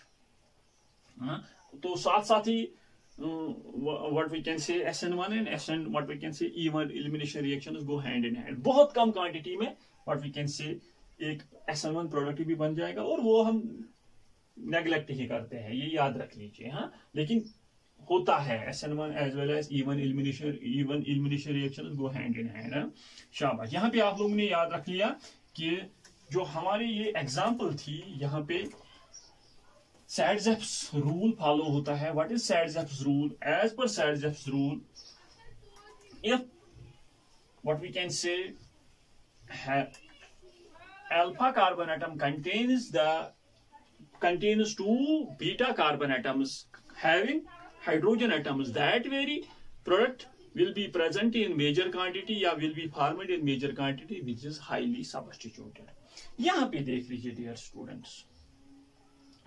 हाँ, तो साथ साथ ही what we can say SN1 and SN what we can say E1 elimination reactions go hand in hand। बहुत कम क्वांटिटी में what we can say एक SN1 प्रोडक्ट भी बन जाएगा, और वो हम नेग्लेक्ट ही करते हैं, ये याद रख लीजिए। हाँ, लेकिन होता है SN1 as well as E1 elimination reactions go hand in hand। हाँ शाबाश। यहाँ पे आप लोगों ने याद रख लिया कि जो हमारी ये एग्जाम्पल थी, यहाँ पे सैड-ज़ेप्स रूल फॉलो होता है। What is Saytzeff's rule? As per Saytzeff's rule, if what we can say alpha carbon atom contains 2 beta carbon atoms having hydrogen atoms, that very product will be present in major quantity या will be formed in major quantity which is highly substituted। यहाँ पे देख लीजिए dear students,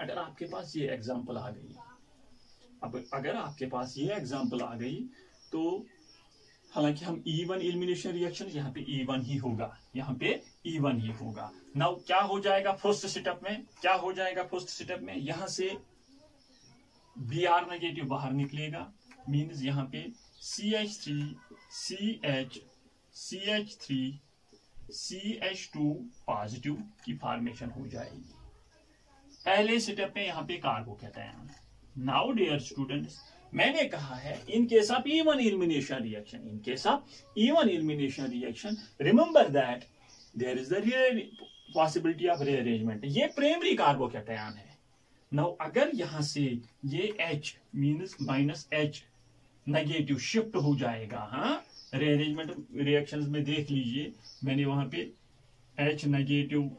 अगर आपके पास ये example आ गई, अब अगर आपके पास ये एग्जाम्पल आ गई तो हालांकि हम E1 एलिमिनेशन रिएक्शन, यहाँ पे E1 ही होगा, यहाँ पे E1 ही होगा। नाउ क्या हो जाएगा फर्स्ट स्टेप में? क्या हो जाएगा फर्स्ट स्टेप में? यहां से Br नेगेटिव बाहर निकलेगा, मींस यहाँ पे CH3CH3CH2 पॉजिटिव की फॉर्मेशन हो जाएगी। पहले स्टेप में यहाँ पे कार्बोकैटायन। नाउ डियर स्टूडेंट्स, मैंने कहा है in case of E1 elimination reaction, remember that there is the possibility of rearrangement. ये प्राइमरी कार्बोकैटायन है। नाउ अगर यहां से ये H means -H negative shift हो जाएगा। हाँ, रीअरेंजमेंट रिएक्शंस में देख लीजिए, मैंने वहां पे H नेगेटिव,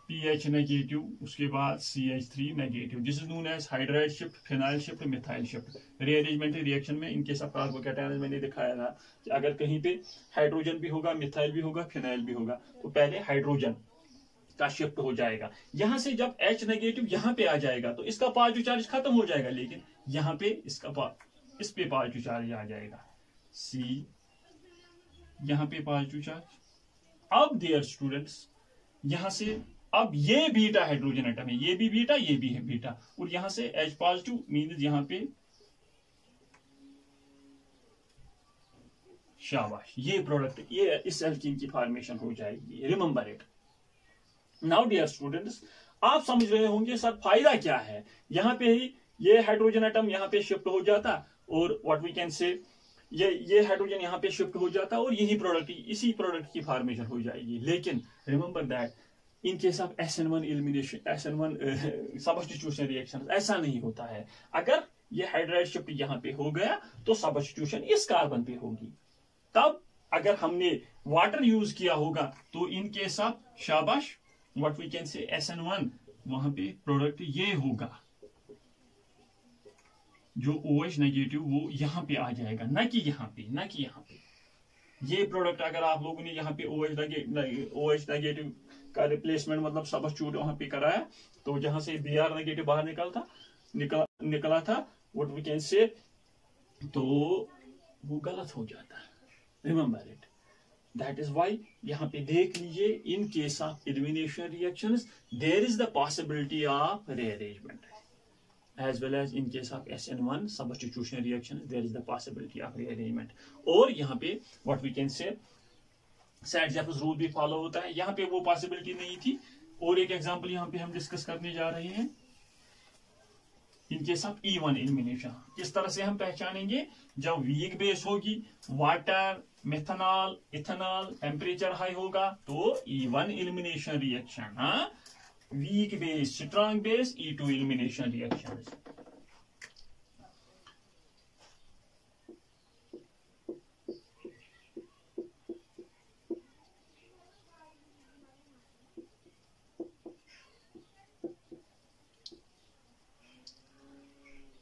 PH नेगेटिव, उसके बाद CH3 negative, this is known as hydride shift, phenyl shift, methyl shift. Rearrangement reaction में इनके सब कार्बोकैटायन मैंने दिखाया था कि अगर कहीं पे हाइड्रोजन भी होगा, मिथाइल भी होगा, फिनाइल भी होगा, तो पहले हाइड्रोजन का शिफ्ट हो जाएगा। यहां से जब H नेगेटिव यहां पे आ जाएगा तो इसका पॉजिटिव चार्ज खत्म हो जाएगा, लेकिन यहाँ पे इस पे पॉजिटिव चार्ज आ जाएगा। यहाँ पे पॉजिटिव चार्ज। अब डियर स्टूडेंट्स यहां से अब ये बीटा हाइड्रोजन एटम है, ये भी बीटा, ये भी है बीटा, और यहां से H पॉजिटिव मीन्स यहां पे शाबाश, ये प्रोडक्ट, ये इस एल्कीन की फॉर्मेशन हो जाएगी। Remember it. Now dear students आप समझ रहे होंगे सर फायदा क्या है, यहां पे ही ये हाइड्रोजन एटम यहां पे शिफ्ट हो जाता और व्हाट वी कैन से ये हाइड्रोजन यहां पे शिफ्ट हो जाता और यही प्रोडक्ट, इसी प्रोडक्ट की फॉर्मेशन हो जाएगी। लेकिन remember that in case of SN1 elimination, SN1 substitution reaction ऐसा नहीं होता है। अगर ये हाइड्राइड शिफ्ट यहां पे हो गया तो सब्स्टिट्यूशन इस कार्बन पे होगी। तब अगर हमने वाटर यूज किया होगा तो इन केस ऑफ शाबाश what we can say SN1 वहां पे प्रोडक्ट ये होगा, जो OH नेगेटिव वो यहां पे आ जाएगा, ना कि यहां पे, ना कि यहां पे। ये प्रोडक्ट अगर आप लोगों ने यहाँ पे OH नेगेटिव का रिप्लेसमेंट मतलब सब्स्टिट्यूट वहां पे कराया तो जहां से Br नेगेटिव बाहर निकला था व्हाट वी कैन से, तो वो गलत हो जाता है। Remember it. That is why यहाँ पे देख लीजिए in case of elimination reactions there is the possibility of rearrangement as well as in case of SN1 substitution reaction there is the possibility of rearrangement। और यहाँ पे what we can say Saint-Jacques rule भी follow होता है, यहाँ पे वो possibility नहीं थी। और एक एग्जांपल यहाँ पे हम डिस्कस करने जा रहे हैं इन केस ऑफ E1 एलिमिनेशन। किस तरह से हम पहचानेंगे, जब वीक बेस होगी, water, methanol, ethanol, temperature high होगा तो E1 एलिमिनेशन रिएक्शन, हाँ weak base, strong base, E2 elimination reactions।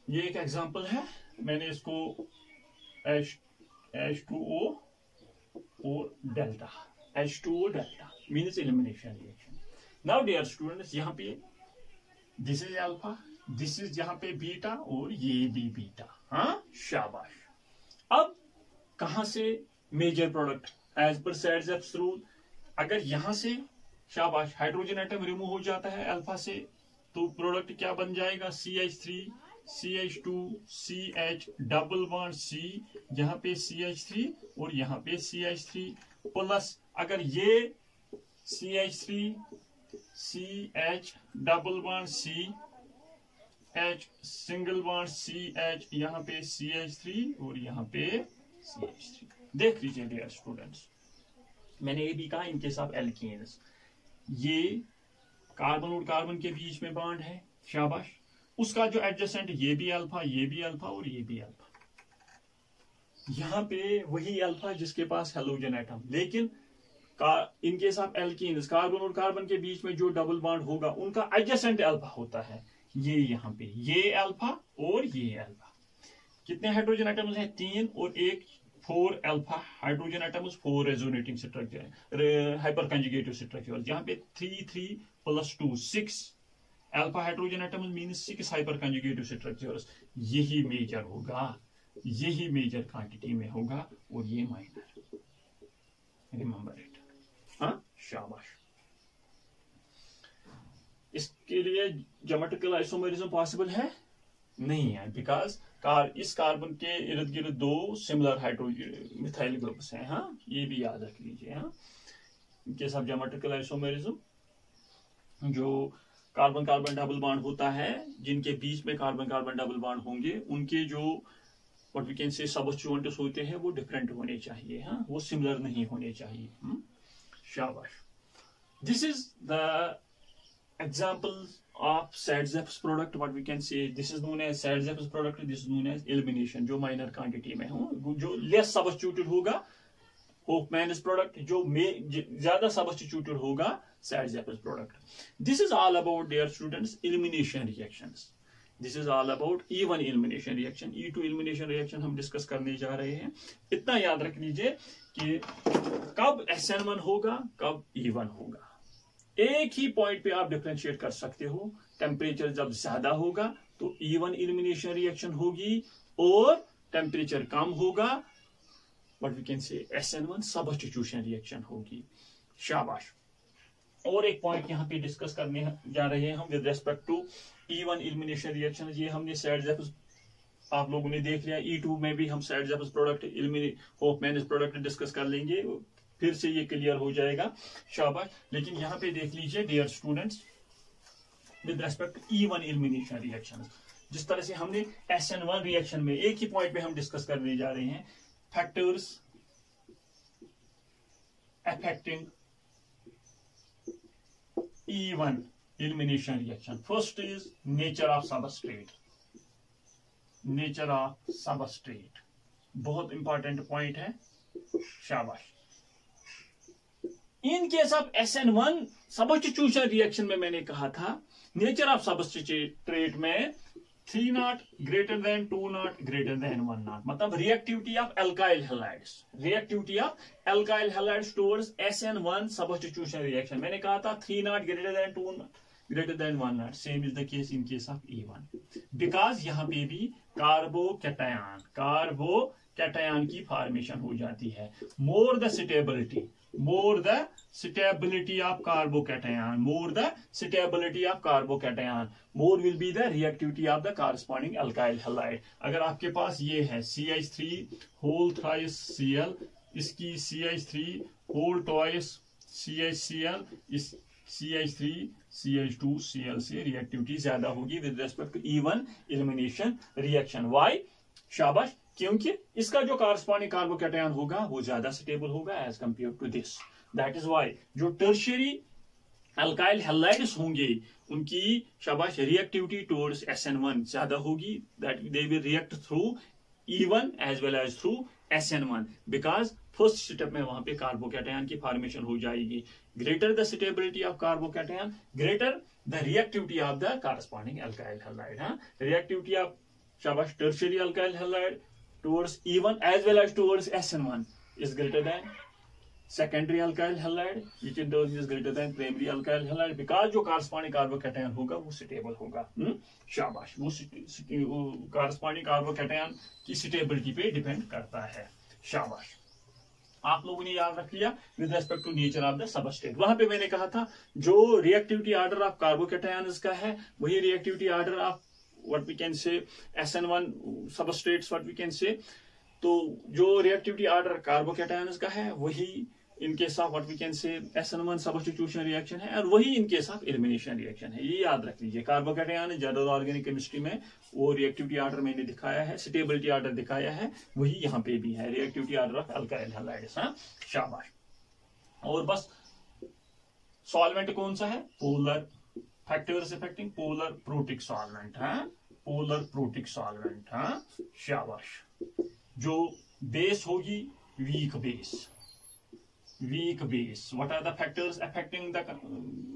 ये एक एग्जांपल है, मैंने इसको H2O और delta, H2O delta means elimination reaction. Now dear students यहाँ पे this is alpha, this is यहाँ पे बीटा और ये भी बीटा, हाँ शाबाश। अब कहां से major product as per Saint-Jacques rule, अगर यहां से शाबाश हाइड्रोजन एटम रिमूव हो जाता है अल्फा से तो प्रोडक्ट क्या बन जाएगा, CH3 CH2 CH double bond C, यहाँ पे CH3 और यहाँ पे CH3 प्लस अगर ये CH3 CH double bond C H single bond CH, यहाँ पे CH3 और यहाँ पे CH3। देख लीजिए डियर स्टूडेंट्स, मैंने ये भी कहा इनके साथ एल्कीन्स, ये कार्बन और कार्बन के बीच में बॉन्ड है, शाबाश। उसका जो एडजेसेंट ये भी अल्फा, ये भी अल्फा और ये भी अल्फा, यहाँ पे वही अल्फा जिसके पास हेलोजन एटम, लेकिन इन केस ऑफ एल्कीन्स कार्बन और कार्बन के बीच में जो डबल बॉन्ड होगा उनका एडजेसेंट अल्फा होता है, ये यहाँ पे ये अल्फा और ये अल्फा। कितने हाइड्रोजन एटम्स हैं, 3 और एक 4 alpha hydrogen atoms, 4 resonating structure hyper conjugative structure, यहाँ पे 3 + 2 6 alpha hydrogen atoms means 6 hyper conjugative structures. यही मेजर होगा, यही मेजर क्वांटिटी में होगा और ये माइनर। रिमेंबर इट, हाँ शाबाश। इसके लिए ज्योमेट्रिकल आइसोमेरिज्म पॉसिबल है नहीं है, बिकॉज इस कार्बन के इर्द गिर्द 2 सिमिलर हाइड्रोजन मिथाइल ग्रुप्स हैं, हाँ ये भी याद रख लीजिए। हाँ इनके साथ ज्योमेट्रिकल आइसोमेरिज्म जो कार्बन कार्बन डबल बॉन्ड होता है, जिनके बीच में कार्बन कार्बन डबल बॉन्ड होंगे उनके जो व्हाट वी कैन से सबस्टिट्यूएंट्स होते हैं वो डिफरेंट होने चाहिए, हाँ वो सिमिलर नहीं होने चाहिए। शाबाश। This is the example of Saint-Jacques product, what we can say this is known as Saint-Jacques product, this is known as elimination, जो minor quantity में हो, जो less substituted होगा Hofmann's product, जो ज्यादा substituted होगा Saint-Jacques product। This is all about dear students elimination reactions, this is all about E1 elimination reaction, E2 elimination reaction हम discuss करने जा रहे हैं। इतना याद रख लीजिए कि कब SN1 होगा कब E1 होगा, एक ही पॉइंट पे आप डिफरेंशिएट कर सकते हो। टेम्परेचर जब ज्यादा होगा तो E1 एलिमिनेशन रिएक्शन होगी और टेम्परेचर कम होगा what we can say SN1 substitution reaction होगी। शाबाश। और एक पॉइंट यहाँ पे डिस्कस करने जा रहे हैं हम with respect to E1 elimination reaction. ये हमने सैडजेफस आप लोगों ने देख लिया, E2 में भी हम सैडजेफस प्रोडक्ट होफमैन प्रोडक्ट डिस्कस कर लेंगे, फिर से ये क्लियर हो जाएगा। शाबाश। लेकिन यहाँ पे देख लीजिए dear students, with respect to E1 elimination reaction, जिस तरह से हमने SN1 रिएक्शन में एक ही पॉइंट पे हम डिस्कस करने जा रहे हैं, factors affecting E1 elimination reaction. First is nature of substrate. Nature of substrate बहुत इंपॉर्टेंट पॉइंट है। शाबाश। In case of SN1 substitution reaction में मैंने कहा था नेचर ऑफ सबस्ट्रेट में 3 not greater than 2 not greater than 1 not, मतलब reactivity of alkyl halides, reactivity of alkyl halides towards SN1 substitution reaction. मैंने कहा था 3 not greater than 2 greater than 1 not. Same is the case in case of E1, because यहाँ पे भी carbocation की formation हो जाती है। More the stability of carbocation, more will be the reactivity of the corresponding alkyl halide। अगर आपके पास ये है CH3 whole thrice Cl, इसकी CH3 whole twice CHCl, इस CH3 CH2 Cl से रिएक्टिविटी ज्यादा होगी with respect to E1 elimination reaction. Why? शाबाश। क्योंकि इसका जो कॉरस्पॉन्डिंग कार्बोकैटायन होगा वो ज्यादा स्टेबल होगा as compare to this. That is why जो टर्शियरी अल्काइल हैलाइड्स होंगे उनकी शाबाश रिएक्टिविटी टुवर्ड्स SN1 ज्यादा होगी, that they will react through E1 as well as through SN1, because first step में वहां पे कार्बोकैटायन की फॉर्मेशन हो जाएगी। Greater the stability of carbocation, greater the reactivity of the corresponding alkyl halide. Reactivity of शाबाश tertiary alkyl halide towards E1 as well as towards SN1 is greater than secondary alkyl halide, which in turn is greater than primary alkyl halide, because जो corresponding carbocation होगा वो stable होगा। शाबाश। वो corresponding carbocation की stability पे depend करता है। शाबाश। आप लोगों ने याद रख लिया with respect to nature of the substrate. वहां पे मैंने कहा था जो रिएक्टिविटी ऑर्डर ऑफ कार्बोकैटायन का है वही reactivity order of what we can say SN1 substrates what we can say, तो जो रिएक्टिविटी ऑर्डर कार्बोकैटायंस का है वही in case of what we can say SN1 substitution reaction है, और वही in case of elimination reaction है। ये याद रख लीजिए। कार्बोकैटायन जनरल ऑर्गेनिक केमिस्ट्री में वो रिएक्टिविटी ऑर्डर मैंने दिखाया है, स्टेबिलिटी ऑर्डर दिखाया है, वही यहाँ पे भी है, reactivity order of alkyl halides. शाबाश। और बस सॉल्वेंट कौन सा है? Polar factors affecting polar protic solvent. Polar protic solvent. शाबाश। जो बेस होगी weak base. What are the factors affecting the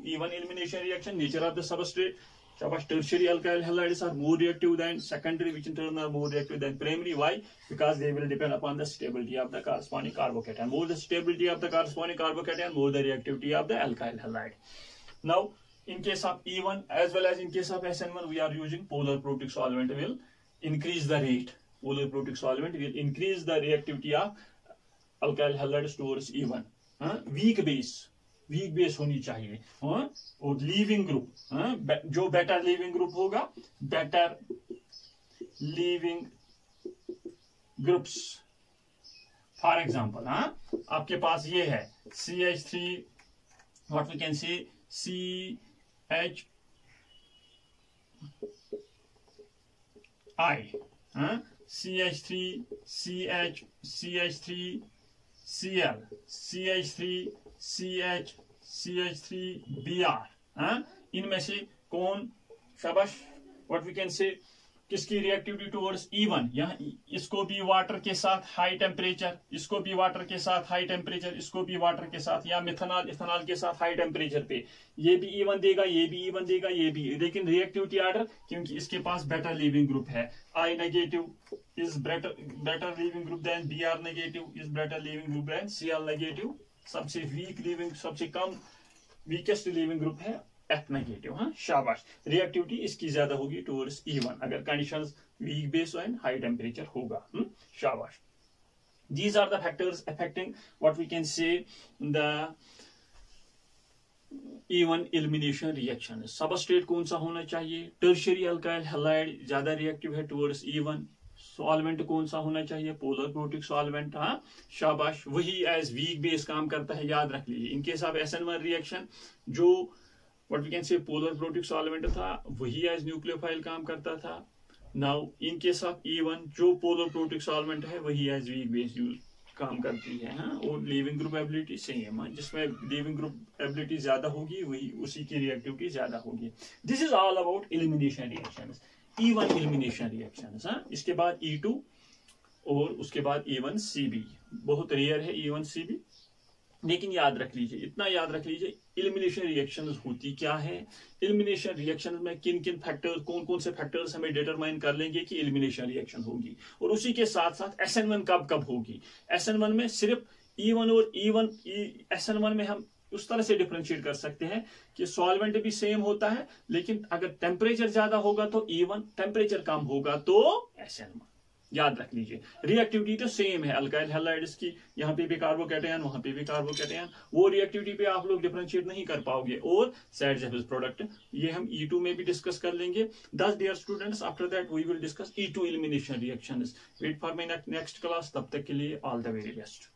E1 elimination reaction? Nature of the substrate. शाबाश। Tertiary alkyl halides are more reactive than secondary, which in turn are more reactive than primary. Why? Because they will depend upon the stability of the corresponding carbocation. More the stability of the corresponding carbocation, more the reactivity of the alkyl halide. Now in case of E1 as well as in case of SN1 we are using polar protic solvent will increase the rate. Polar protic solvent will increase the reactivity of alkyl halides towards E1. weak base होनी चाहिए। और leaving group, जो better leaving group होगा, better leaving groups. For example आपके पास ये है CH3 what we can say CHI, CH3 CH CH3 Cl CH3 CH CH3 Br। इनमें से कौन शाबाश व्हाट वी कैन से किसकी रिएक्टिविटी टुवर्ड्स E1? यहाँ इसको भी वाटर के साथ हाई टेम्परेचर, इसको भी वाटर के साथ हाई टेम्परेचर, इसको भी वाटर के साथ या मिथेनॉल इथेनॉल के साथ हाई टेम्परेचर पे ये भी E1 देगा, ये भी E1 देगा, ये भी। लेकिन रिएक्टिविटी ऑर्डर क्योंकि इसके पास बेटर लीविंग ग्रुप है, I negative is better leaving group than Br negative is better leaving group than Cl negative. सबसे वीक लीविंग, सबसे कम वीकेस्ट लीविंग ग्रुप है F नेगेटिव। शाबाश। रिएक्टिविटी इसकी ज्यादा होगी टुवर्ड्स E1 अगर conditions weak base and high temperature होगा। शाबाश। These are the factors affecting what we can say the even elimination reaction. Substrate कौन सा होना चाहिए? टर्शियरी अल्काइल हैलाइड ज्यादा रिएक्टिव है टुवर्ड्स इवन. सॉल्वेंट कौन सा होना चाहिए? Polar protic solvent. हाँ शाबाश, वही एज वीक बेस काम करता है, याद रख लीजिए. In case of SN1 reaction जो what we can say polar protic solvent था वही एज न्यूक्लियोफाइल काम करता था. Now in case of E1 जो पोलर प्रोटिक सॉल्वेंट है वही एज वीक बेस यूज काम करती है. हाँ, और लीविंग ग्रुप एबिलिटी सेम है, जिसमें लीविंग ग्रुप एबिलिटी ज्यादा होगी वही उसी की रिएक्टिविटी ज्यादा होगी. This is all about elimination reactions, E1 elimination reactions. हाँ, इसके बाद E2 और उसके बाद E1CB. बहुत रेयर है E1CB, लेकिन याद रख लीजिए, इतना याद रख लीजिए एलिमिनेशन रिएक्शंस होती क्या है. एलिमिनेशन रिएक्शन में किन किन फैक्टर्स, कौन कौन से फैक्टर्स हमें डिटरमाइन कर लेंगे कि एलिमिनेशन रिएक्शन होगी. और उसी के साथ साथ SN1 कब कब होगी. SN1 में सिर्फ E1 और SN1 में हम उस तरह से डिफरेंशिएट कर सकते हैं कि सॉल्वेंट भी सेम होता है, लेकिन अगर टेम्परेचर ज्यादा होगा तो E1, टेम्परेचर कम होगा तो SN1. याद रख लीजिए, रिएक्टिविटी तो सेम है अल्काइल हैलाइड्स की. यहाँ पे भी कार्बोकैटायन, वहां पे भी कार्बोकैटायन. वो रिएक्टिविटी पे आप लोग डिफरेंशिएट नहीं कर पाओगे. और सैड-जेफिस प्रोडक्ट ये हम E2 में भी डिस्कस कर लेंगे. Thus dear students, after that we will discuss E2 elimination reactions. Wait for my next class. तब तक के लिए all the very best.